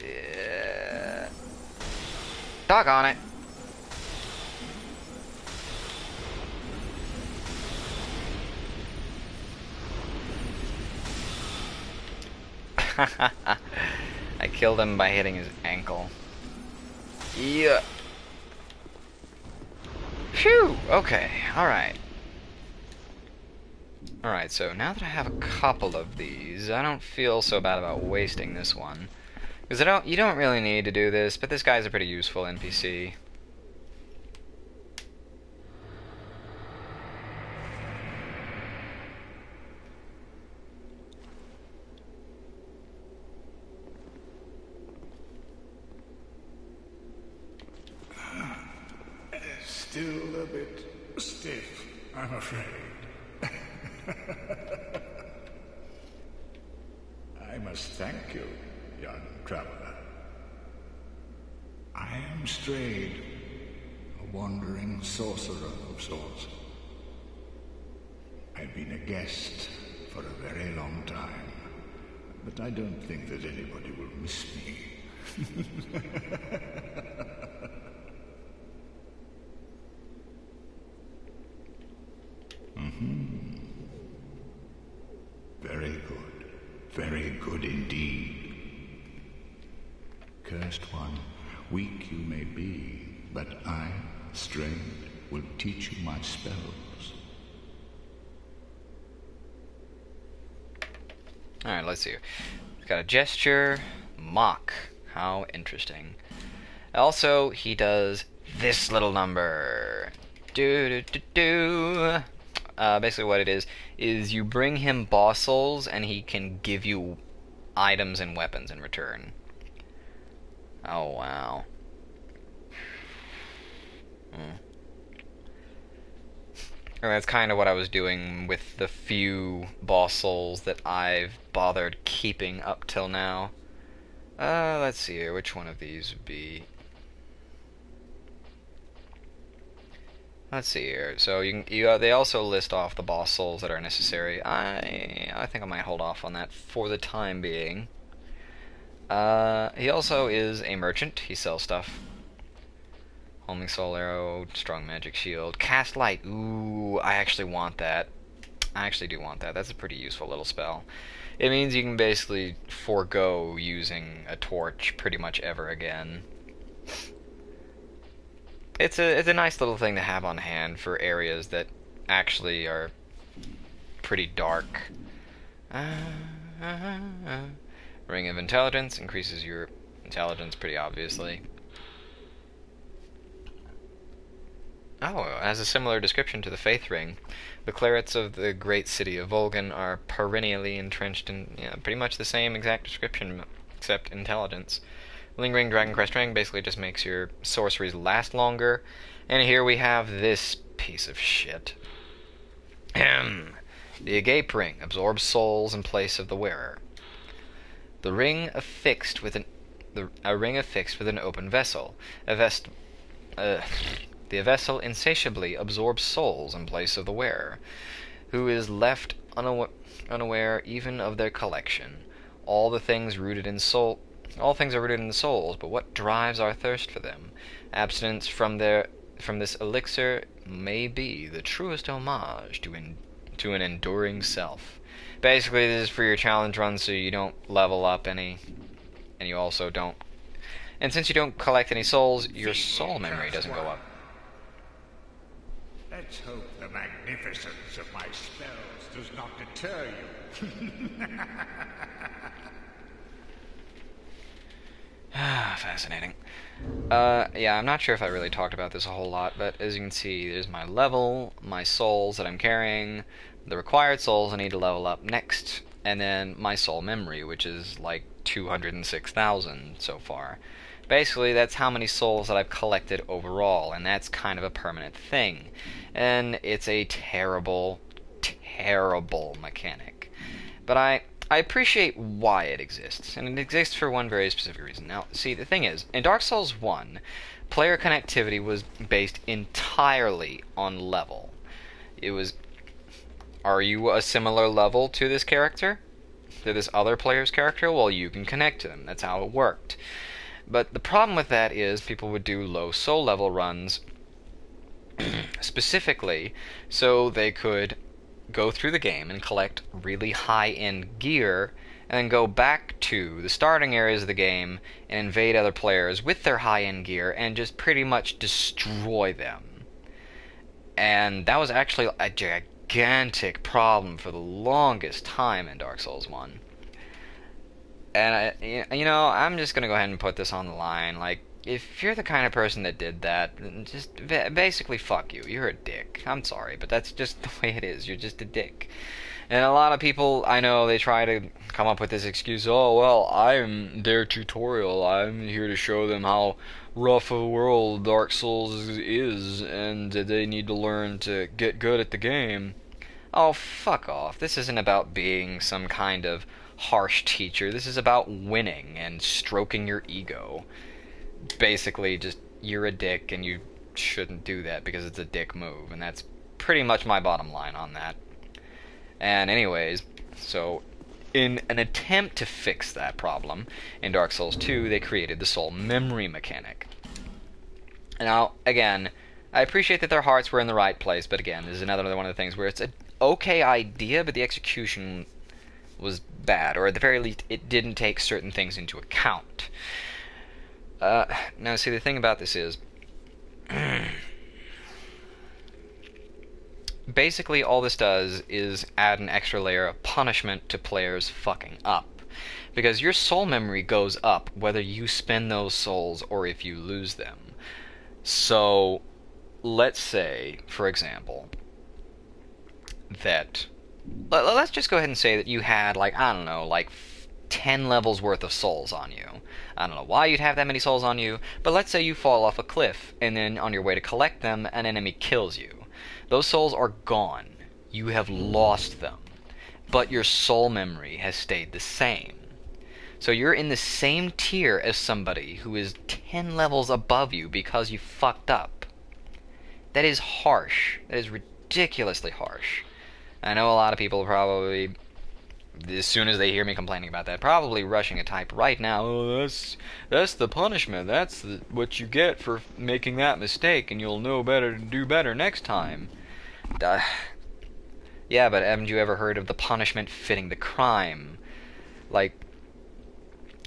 Yeah. Doggone it. I killed him by hitting his ankle. Yeah. Phew! Okay, alright. Alright, so now that I have a couple of these, I don't feel so bad about wasting this one. Because you don't really need to do this, but this guy's a pretty useful NPC. Still a bit stiff, I'm afraid. I must thank you, young traveler. I am Strayed, a wandering sorcerer of sorts. I've been a guest for a very long time, but I don't think that anybody will miss me. Very good indeed. Cursed one, weak you may be, but I, Strayed, will teach you my spells. Alright, let's see here. We've got a gesture, mock. How interesting. Also, he does this little number. Do. Basically what it is you bring him boss souls and he can give you items and weapons in return. Oh, wow. And that's kind of what I was doing with the few boss souls that I've bothered keeping up till now. Let's see here, which one of these would be... Let's see here. So they also list off the boss souls that are necessary. I think I might hold off on that for the time being. He also is a merchant. He sells stuff. Homing soul arrow, strong magic shield, cast light. Ooh, I actually want that. I actually do want that. That's a pretty useful little spell. It means you can basically forego using a torch pretty much ever again. It's a nice little thing to have on hand for areas that actually are pretty dark. Ring of Intelligence increases your intelligence pretty obviously. Oh, it has a similar description to the Faith Ring. The clerics of the great city of Volgan are perennially entrenched in pretty much the same exact description, except intelligence. Lingering Dragon Crest Ring basically just makes your sorceries last longer. And here we have this piece of shit. The Agape Ring absorbs souls in place of the wearer. The ring affixed with a ring affixed with an open vessel. The vessel insatiably absorbs souls in place of the wearer, who is left unaware even of their collection. All things are rooted in the souls, but what drives our thirst for them? Abstinence from this elixir may be the truest homage to an enduring self. Basically, this is for your challenge run, so you don't level up any, and you also don't. And since you don't collect any souls, your soul memory doesn't go up. Let's hope the magnificence of my spells does not deter you. Fascinating. Yeah, I'm not sure if I really talked about this a whole lot, but as you can see, there's my level, my souls that I'm carrying, the required souls I need to level up next, and then my soul memory, which is like 206,000 so far. Basically, that's how many souls that I've collected overall, and that's kind of a permanent thing. And it's a terrible, terrible mechanic. But I appreciate why it exists, and it exists for one very specific reason. Now, see, the thing is, in Dark Souls 1, player connectivity was based entirely on level. It was, are you a similar level to this character? To this other player's character? Well, you can connect to them. That's how it worked. But the problem with that is people would do low soul level runs specifically so they could go through the game and collect really high-end gear and then go back to the starting areas of the game and invade other players with their high-end gear and just pretty much destroy them. And that was actually a gigantic problem for the longest time in Dark Souls 1. And, I'm just going to go ahead and put this on the line. Like, if you're the kind of person that did that, then just basically fuck you. You're a dick. I'm sorry, but that's just the way it is. You're just a dick. And a lot of people, I know, they try to come up with this excuse, oh, well, I'm their tutorial. I'm here to show them how rough a world Dark Souls is, and they need to learn to get good at the game. Oh, fuck off. This isn't about being some kind of harsh teacher. This is about winning and stroking your ego. Basically, just, you're a dick, and you shouldn't do that because it's a dick move, and that's pretty much my bottom line on that. And anyways, so in an attempt to fix that problem, in Dark Souls 2, they created the soul memory mechanic. Now, again, I appreciate that their hearts were in the right place, but again, this is another one of the things where it's an okay idea, but the execution was bad, or at the very least, it didn't take certain things into account. Now, see, the thing about this is, basically all this does is add an extra layer of punishment to players fucking up. Because your soul memory goes up whether you spend those souls or if you lose them. So, let's say, for example, that... Let's just go ahead and say that you had, like, I don't know, like 10 levels worth of souls on you. I don't know why you'd have that many souls on you, but let's say you fall off a cliff, and then on your way to collect them, an enemy kills you. Those souls are gone. You have lost them. But your soul memory has stayed the same. So you're in the same tier as somebody who is 10 levels above you because you fucked up. That is harsh. That is ridiculously harsh. I know a lot of people probably, as soon as they hear me complaining about that, probably rushing a type right now, oh, that's the punishment. That's what you get for making that mistake, and you'll know better to do better next time. Yeah, but haven't you ever heard of the punishment fitting the crime? Like,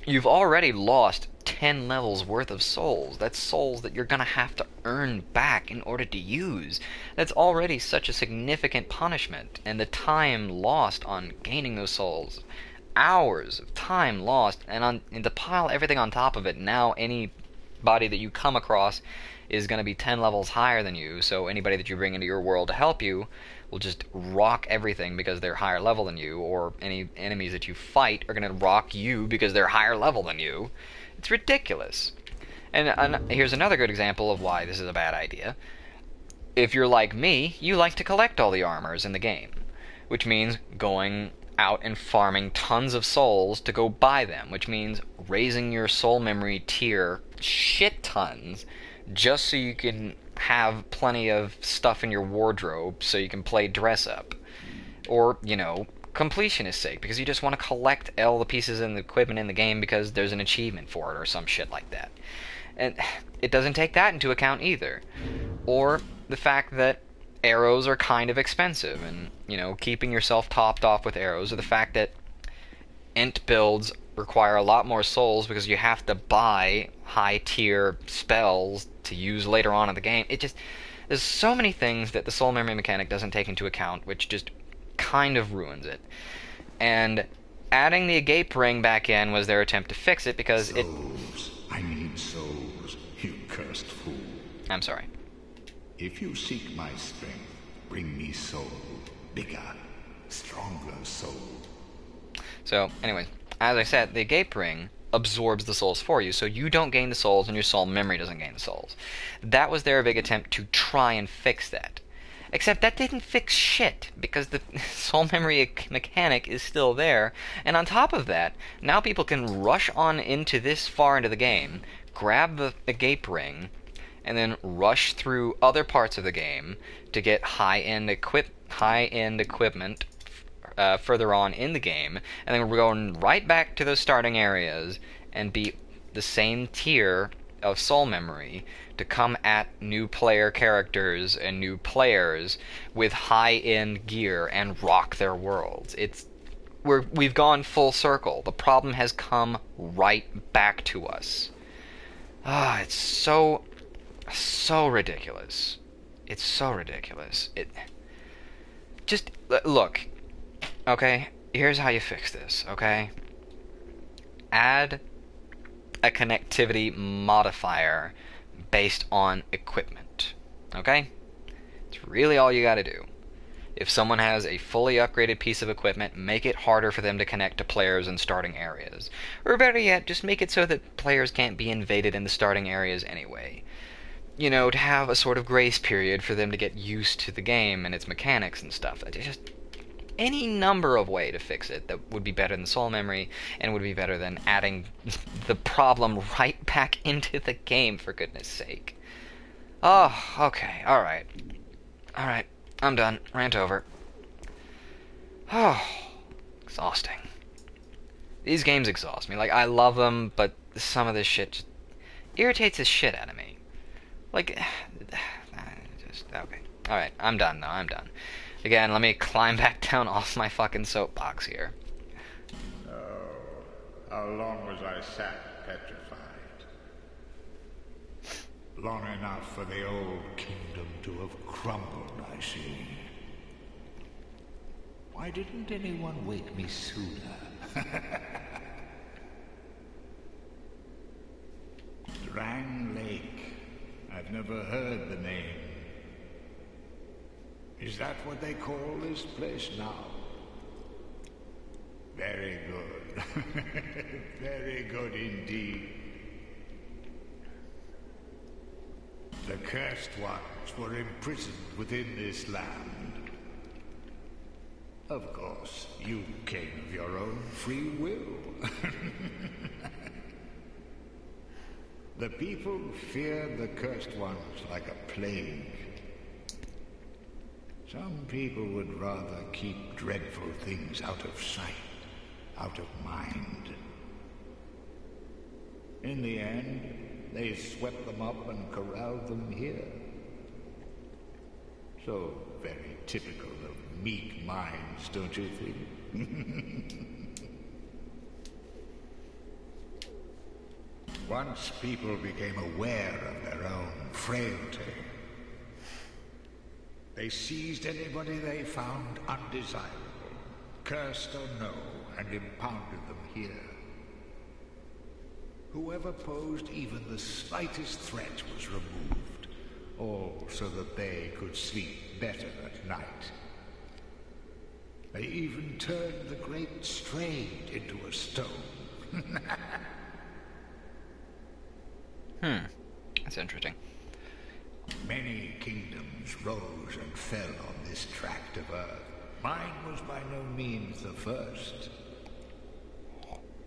you've already lost 10 levels worth of souls. That's souls that you're gonna have to earn back in order to use. That's already such a significant punishment, and the time lost on gaining those souls, hours of time lost, and to pile everything on top of it, now anybody that you come across is going to be 10 levels higher than you, so anybody that you bring into your world to help you will just rock everything because they're higher level than you, or any enemies that you fight are going to rock you because they're higher level than you. It's ridiculous. And here's another good example of why this is a bad idea. If you're like me, you like to collect all the armors in the game, which means going out and farming tons of souls to go buy them, which means raising your soul memory tier shit tons just so you can have plenty of stuff in your wardrobe so you can play dress up. Or, completionist sake, because you just want to collect all the pieces and the equipment in the game because there's an achievement for it or some shit like that. And it doesn't take that into account either. Or the fact that arrows are kind of expensive, and, keeping yourself topped off with arrows, or the fact that int builds require a lot more souls because you have to buy high tier spells to use later on in the game. There's so many things that the soul memory mechanic doesn't take into account, which just kind of ruins it. And adding the agape ring back in was their attempt to fix it because souls. I need souls, you cursed fool. I'm sorry. If you seek my strength, bring me soul. Bigger, stronger soul. So, anyways, as I said, the agape ring absorbs the souls for you, so you don't gain the souls and your soul memory doesn't gain the souls. That was their big attempt to try and fix that. Except that didn't fix shit, because the soul memory mechanic is still there, and on top of that, now people can rush on into this far into the game, grab the agape ring, and then rush through other parts of the game to get high-end equipment further on in the game, and then we're going right back to those starting areas and be the same tier of soul memory to come at new player characters and new players with high-end gear and rock their worlds. We've gone full circle. The problem has come right back to us. It's so ridiculous. It's so ridiculous. Just look, okay? Here's how you fix this, okay? Add a connectivity modifier based on equipment, okay? It's really all you gotta do. If someone has a fully upgraded piece of equipment, make it harder for them to connect to players in starting areas. Or better yet, just make it so that players can't be invaded in the starting areas anyway. You know, to have a sort of grace period for them to get used to the game and its mechanics and stuff. Just any number of ways to fix it that would be better than soul memory and would be better than adding the problem right back into the game, for goodness sake. Oh, okay, alright. Alright, I'm done. Rant over. Oh, exhausting. These games exhaust me. Like, I love them, but some of this shit just irritates the shit out of me. Like, just, okay. Alright, I'm done, though. I'm done. Again, let me climb back down off my fucking soapbox here. Oh, how long was I sat petrified? Long enough for the old kingdom to have crumbled, I see. Why didn't anyone wake me sooner? Drang Lake. I've never heard the name. Is that what they call this place now? Very good. Very good indeed. The cursed ones were imprisoned within this land. Of course, you came of your own free will. The people fear the cursed ones like a plague. Some people would rather keep dreadful things out of sight, out of mind. In the end, they swept them up and corralled them here. So very typical of meek minds, don't you think? Once people became aware of their own frailty, they seized anybody they found undesirable, cursed or no, and impounded them here. Whoever posed even the slightest threat was removed, all so that they could sleep better at night. They even turned the great Strayed into a stone. That's interesting. Many kingdoms rose and fell on this tract of earth. Mine was by no means the first.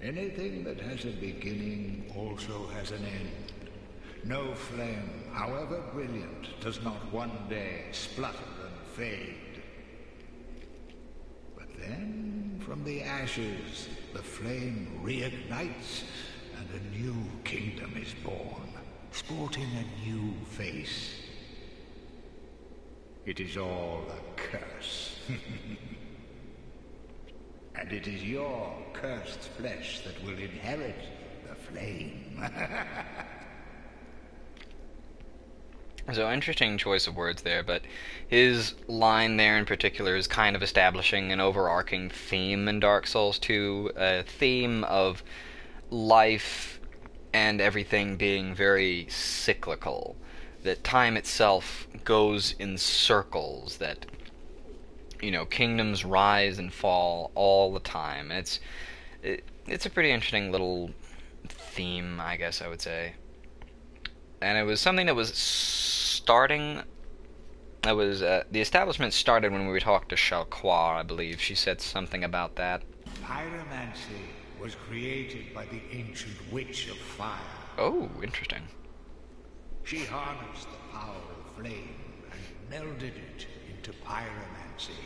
Anything that has a beginning also has an end. No flame, however brilliant, does not one day splutter and fade. But then, from the ashes, the flame reignites, and a new kingdom is born, sporting a new face. It is all a curse. And it is your cursed flesh that will inherit the flame. So, interesting choice of words there, but his line there in particular is kind of establishing an overarching theme in Dark Souls 2, a theme of life and everything being very cyclical, that time itself goes in circles, that, you know, kingdoms rise and fall all the time. It's a pretty interesting little theme, I guess I would say. And it was something that was starting. It was the establishment started when we talked to Shalquar, I believe. She said something about that. Pyromancy was created by the ancient witch of fire. Oh, interesting. She harnessed the power of flame and melded it into pyromancy.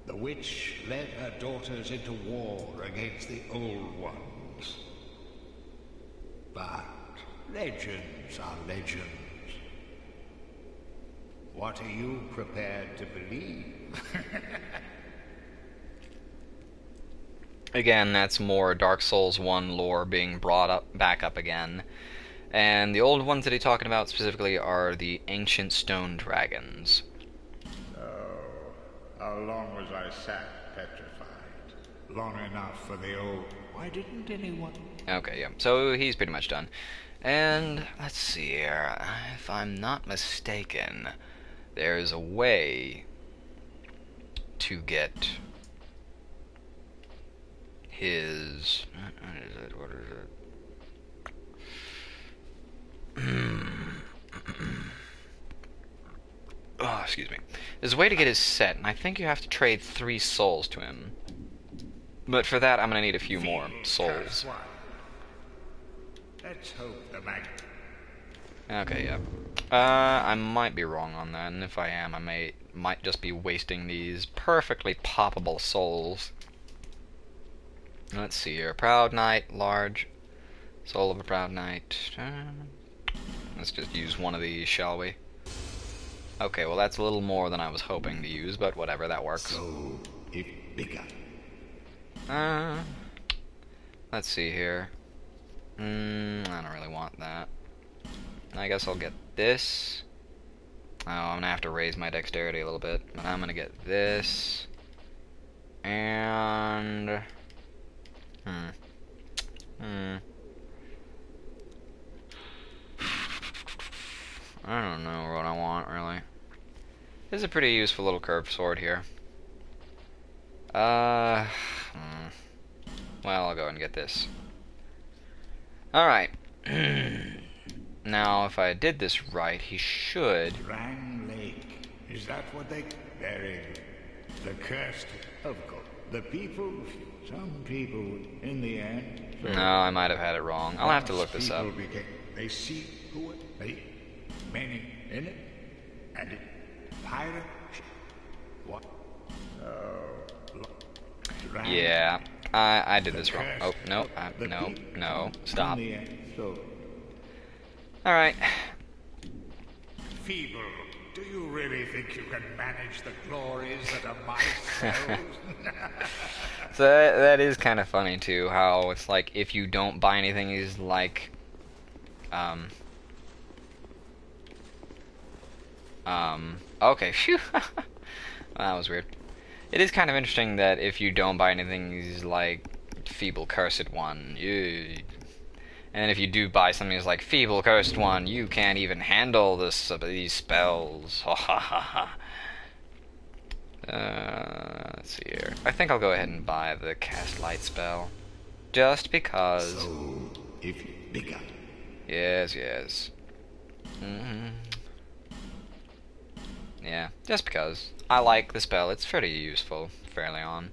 The witch led her daughters into war against the old ones. But legends are legends. What are you prepared to believe? Again, that's more Dark Souls 1 lore being brought back up again. And the old ones that he's talking about specifically are the ancient stone dragons. Oh, how long was I sat petrified? Long enough for the old... Why didn't anyone... Okay, yeah. So he's pretty much done. And let's see here. If I'm not mistaken, there's a way to get his... What is it? Oh, excuse me. There's a way to get his set, and I think you have to trade 3 souls to him. But for that, I'm going to need a few more souls. Let's hope the mag... Okay, yeah. I might be wrong on that, and if I am, I might just be wasting these perfectly poppable souls. Let's see here. Proud Knight, large. Soul of a Proud Knight. Let's just use one of these, shall we? Okay, well that's a little more than I was hoping to use, but whatever, that works. So, if bigger. Let's see here. I don't really want that. I guess I'll get this. Oh, I'm gonna have to raise my dexterity a little bit, but I'm gonna get this. And... I don't know what I want, really. This is a pretty useful little curved sword here. Well, I'll go and get this. Alright. Now, if I did this right, he should... Drang Lake. Is that what they... Very good. The cursed... Of course. The people... Some people, in the end... No, I might have had it wrong. I'll have to look this up. They see who it... They... Many in it. And it... Pirate... What? Yeah, I did this wrong. Oh, no, no, stop. Alright. Feeble, do you really think you can manage the glories that are my cells? So that is kind of funny, too, how it's like, if you don't buy anything, he's like, okay, phew. That was weird. It is kind of interesting that if you don't buy anything, he's like, feeble cursed one. And then if you do buy something that's like, feeble cursed one, you can't even handle these spells. Let's see here. I think I'll go ahead and buy the cast light spell. Just because. So, if bigger. Yes. Yeah, just because. I like the spell. It's pretty useful, fairly on.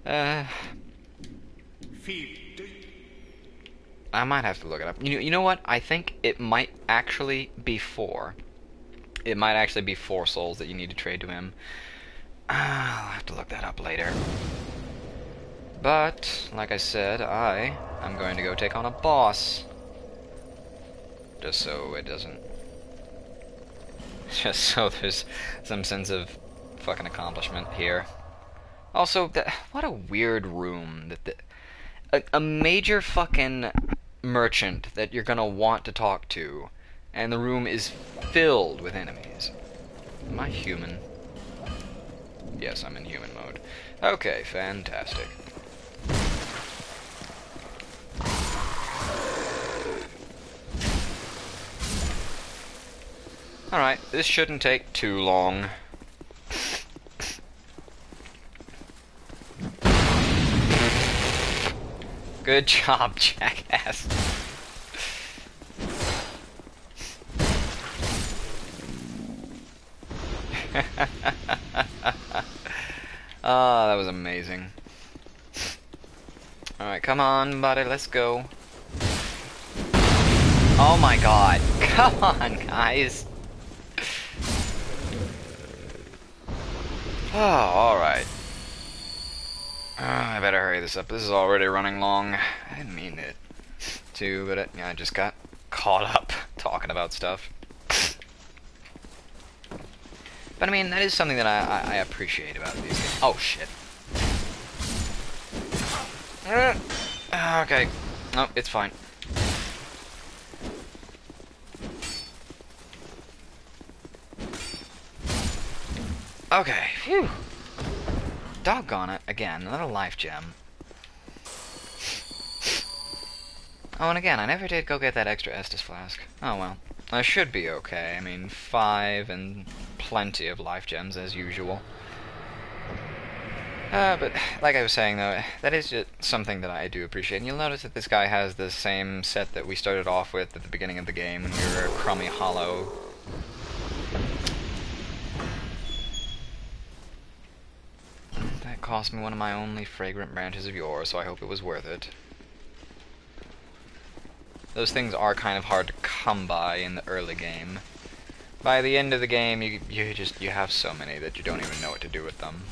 I might have to look it up. You know what? I think it might actually be 4. It might actually be 4 souls that you need to trade to him. I'll have to look that up later. But, like I said, I'm going to go take on a boss. Just so it doesn't... Just so there's some sense of fucking accomplishment here. Also, what a weird room. A major fucking merchant that you're gonna want to talk to, and the room is filled with enemies. Am I human? Yes, I'm in human mode. Okay, fantastic. Alright, this shouldn't take too long. Good job, jackass. Ah, that was amazing. Alright, come on, buddy, let's go. Oh my god. Come on, guys. Oh, alright. I better hurry this up. This is already running long. I didn't mean it to, but yeah, I just got caught up talking about stuff. But I mean, that is something that I appreciate about these games. Oh, shit. Okay. No, it's fine. Okay, phew. Doggone it, again, another life gem. Oh, and again, I never did go get that extra Estus flask. Oh well. I should be okay. I mean, 5 and plenty of life gems as usual. But like I was saying though, that is just something that I do appreciate. And you'll notice that this guy has the same set that we started off with at the beginning of the game when we were Crummy Hollow. That cost me one of my only fragrant branches of yore, so I hope it was worth it. Those things are kind of hard to come by in the early game. By the end of the game, you have so many that you don't even know what to do with them.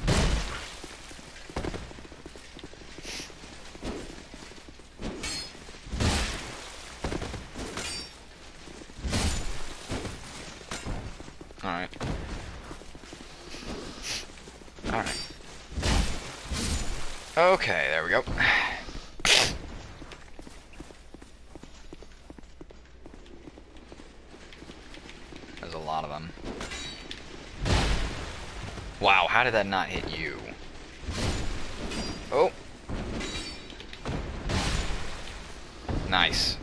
Alright. Alright. Okay, there we go. There's a lot of them. Wow, how did that not hit you? Oh. Nice.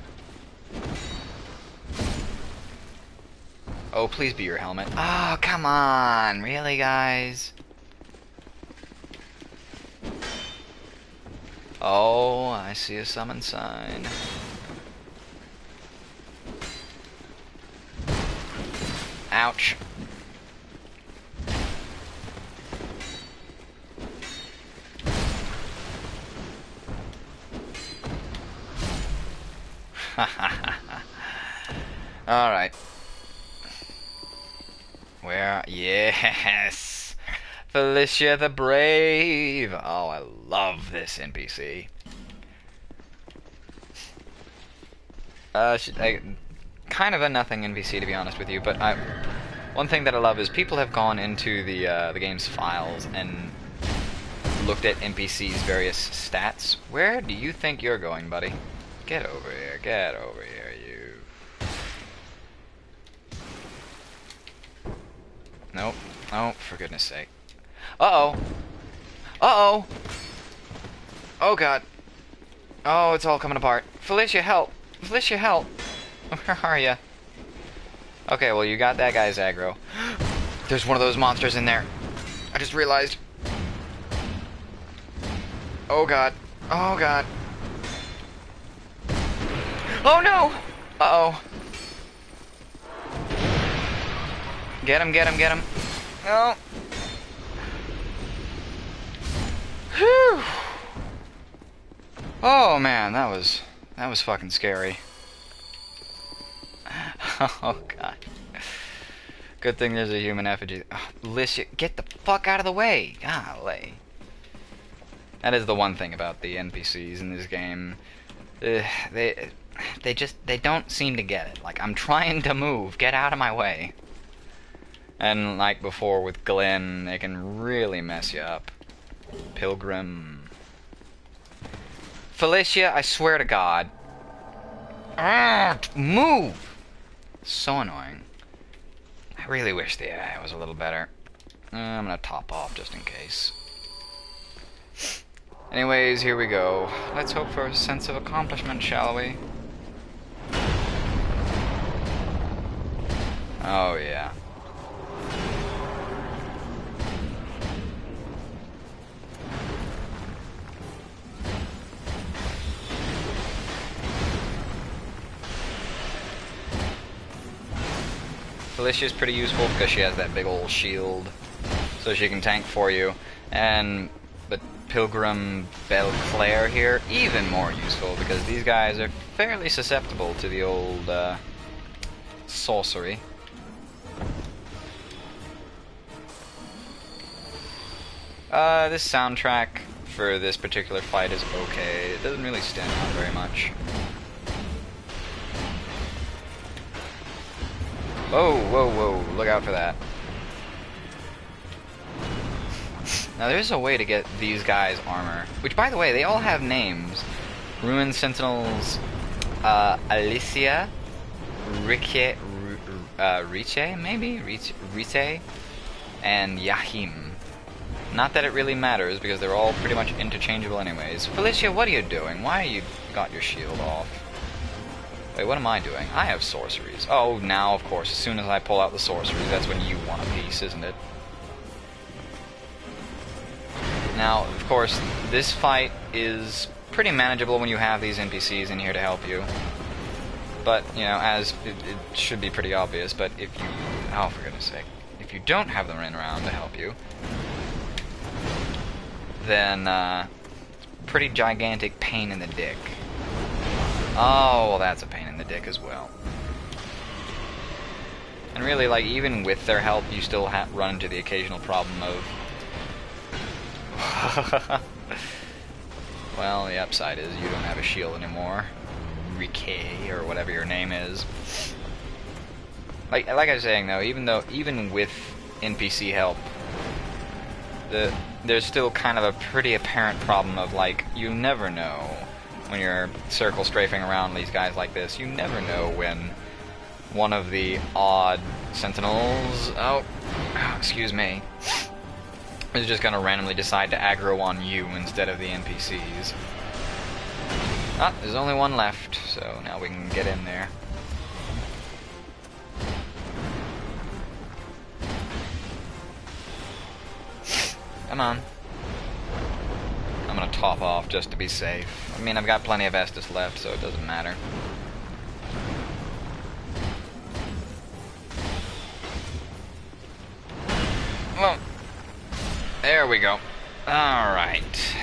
Oh, please be your helmet. Oh, come on. Really, guys? Oh, I see a summon sign. Ouch. Alright. Where? Yes! Felicia the Brave! Oh, I love this NPC. Kind of a nothing NPC, to be honest with you, but one thing that I love is people have gone into the game's files and looked at NPC's various stats. Where do you think you're going, buddy? Get over here, you. Nope. Oh, for goodness sake. Uh-oh. Uh-oh. Oh, God. Oh, it's all coming apart. Felicia, help. Felicia, help. Where are you? Okay, well, you got that guy's aggro. There's one of those monsters in there. I just realized. Oh, God. Oh, God. Oh, no! Uh-oh. Get him, get him, get him. No. Whew. Oh, man, that was fucking scary. Oh, God. Good thing there's a human effigy. Oh, Alicia, get the fuck out of the way. Golly. That is the one thing about the NPCs in this game. They don't seem to get it. Like, I'm trying to move. Get out of my way. And like before with Glenn, they can really mess you up. Pilgrim. Felicia, I swear to God. Move! So annoying. I really wish the AI was a little better. I'm gonna top off just in case. Anyways, here we go. Let's hope for a sense of accomplishment, shall we? Oh, yeah. Felicia's pretty useful because she has that big old shield, so she can tank for you. But Pilgrim Belclair here, even more useful because these guys are fairly susceptible to the old sorcery. This soundtrack for this particular fight is okay. It doesn't really stand out very much. Whoa, whoa, whoa, look out for that. Now there's a way to get these guys' armor, which by the way, they all have names. Ruined Sentinels, Alicia, Riche, maybe? Rite, and Yahim. Not that it really matters, because they're all pretty much interchangeable anyways. Felicia, what are you doing? Why you got your shield off? Wait, what am I doing? I have sorceries. Oh, now, of course, as soon as I pull out the sorceries, that's when you want a piece, isn't it? Now, of course, this fight is pretty manageable when you have these NPCs in here to help you. But, you know, as it should be pretty obvious, but if you... Oh, for goodness sake. If you don't have them running around to help you, then, pretty gigantic pain in the dick. Oh, well, that's a pain in the dick as well. And really, like, even with their help, you still run into the occasional problem of... Well, the upside is you don't have a shield anymore. Rike, or whatever your name is. Like I was saying, though, even with NPC help, there's still kind of a pretty apparent problem of, like, you never know when you're circle strafing around these guys like this. You never know when one of the odd sentinels, excuse me, is just gonna randomly decide to aggro on you instead of the NPCs. Ah, there's only one left, so now we can get in there. Come on. I'm gonna top off just to be safe. I mean, I've got plenty of Estus left, so it doesn't matter. Well, there we go. Alright.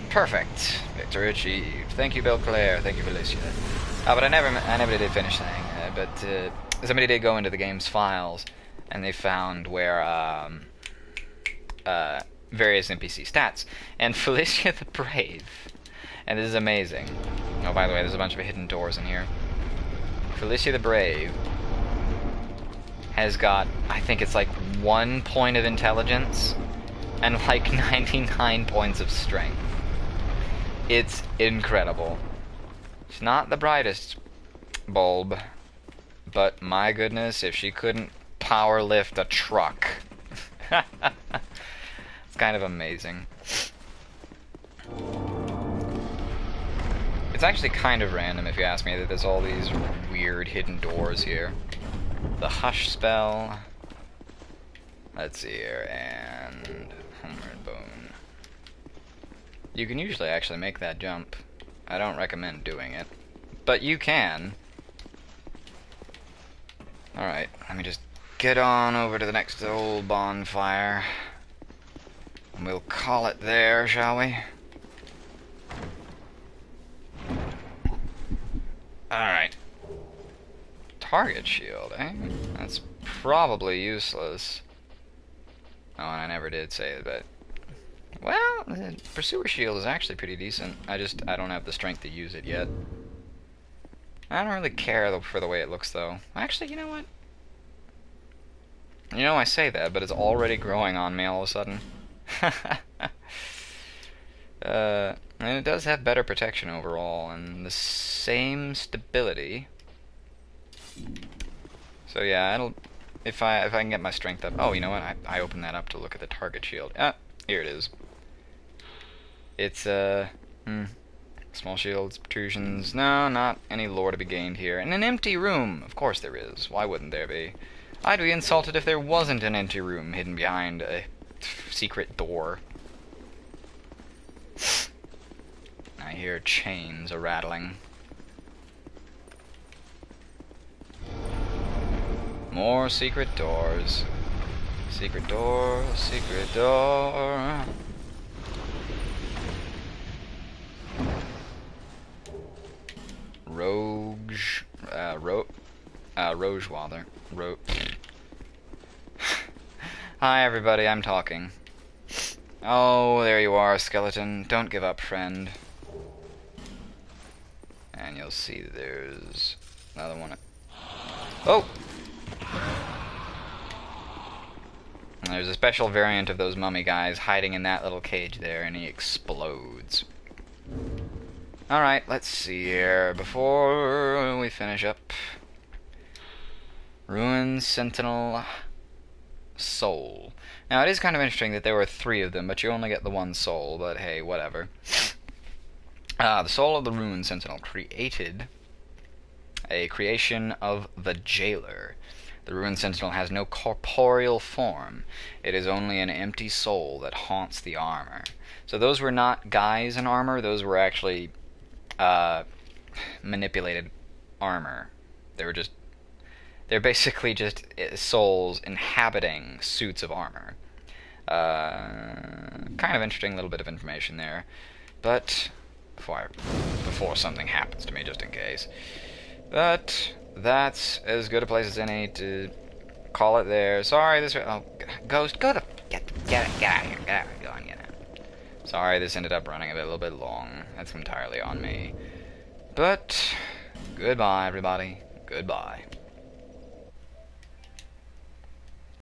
Perfect. Victory achieved. Thank you, Belclair. Thank you, Felicia. But I never did finish saying. But somebody did go into the game's files, and they found where various NPC stats. And Felicia the Brave, and this is amazing. Oh, by the way, there's a bunch of hidden doors in here. Felicia the Brave has got, I think it's like 1 point of intelligence and like 99 points of strength. It's incredible. She's not the brightest bulb, but my goodness, if she couldn't power lift a truck. It's kind of amazing. It's actually kind of random, if you ask me, that there's all these weird hidden doors here. The Hush spell. Let's see here, and Homeward Bone. You can usually actually make that jump. I don't recommend doing it, but you can. Alright, let me just get on over to the next old bonfire. And we'll call it there, shall we? Alright. Target shield, eh? That's probably useless. Oh, and I never did say it, but... Well, the Pursuer shield is actually pretty decent. I don't have the strength to use it yet. I don't really care for the way it looks, though. Actually, you know what? You know, I say that, but it's already growing on me all of a sudden. And it does have better protection overall, and the same stability. So yeah, it'll... If I can get my strength up... Oh, you know what? I opened that up to look at the target shield. Ah, here it is. It's, small shields, protrusions... No, not any lore to be gained here. And an empty room! Of course there is. Why wouldn't there be? I'd be insulted if there wasn't an empty room hidden behind a secret door. I hear chains are rattling. More secret doors. Secret door, secret door. Rogewater. Hi everybody, I'm talking. Oh, there you are, skeleton. Don't give up, friend. And you'll see that there's another one. Oh! There's a special variant of those mummy guys hiding in that little cage there, and he explodes. Alright, let's see here. Before we finish up... Ruin Sentinel soul. Now, it is kind of interesting that there were 3 of them, but you only get the 1 soul, but hey, whatever. The soul of the Ruin Sentinel created a creation of the Jailer. The Ruin Sentinel has no corporeal form. It is only an empty soul that haunts the armor. So those were not guys in armor, those were actually manipulated armor. They're basically just souls inhabiting suits of armor. Kind of interesting little bit of information there. But before something happens to me, just in case. But that's as good a place as any to call it there. Sorry, this... Oh, Ghost, go the... Get out of here. Get out. Go on, get out. Sorry, this ended up running a little bit long. That's entirely on me. But, goodbye, everybody. Goodbye.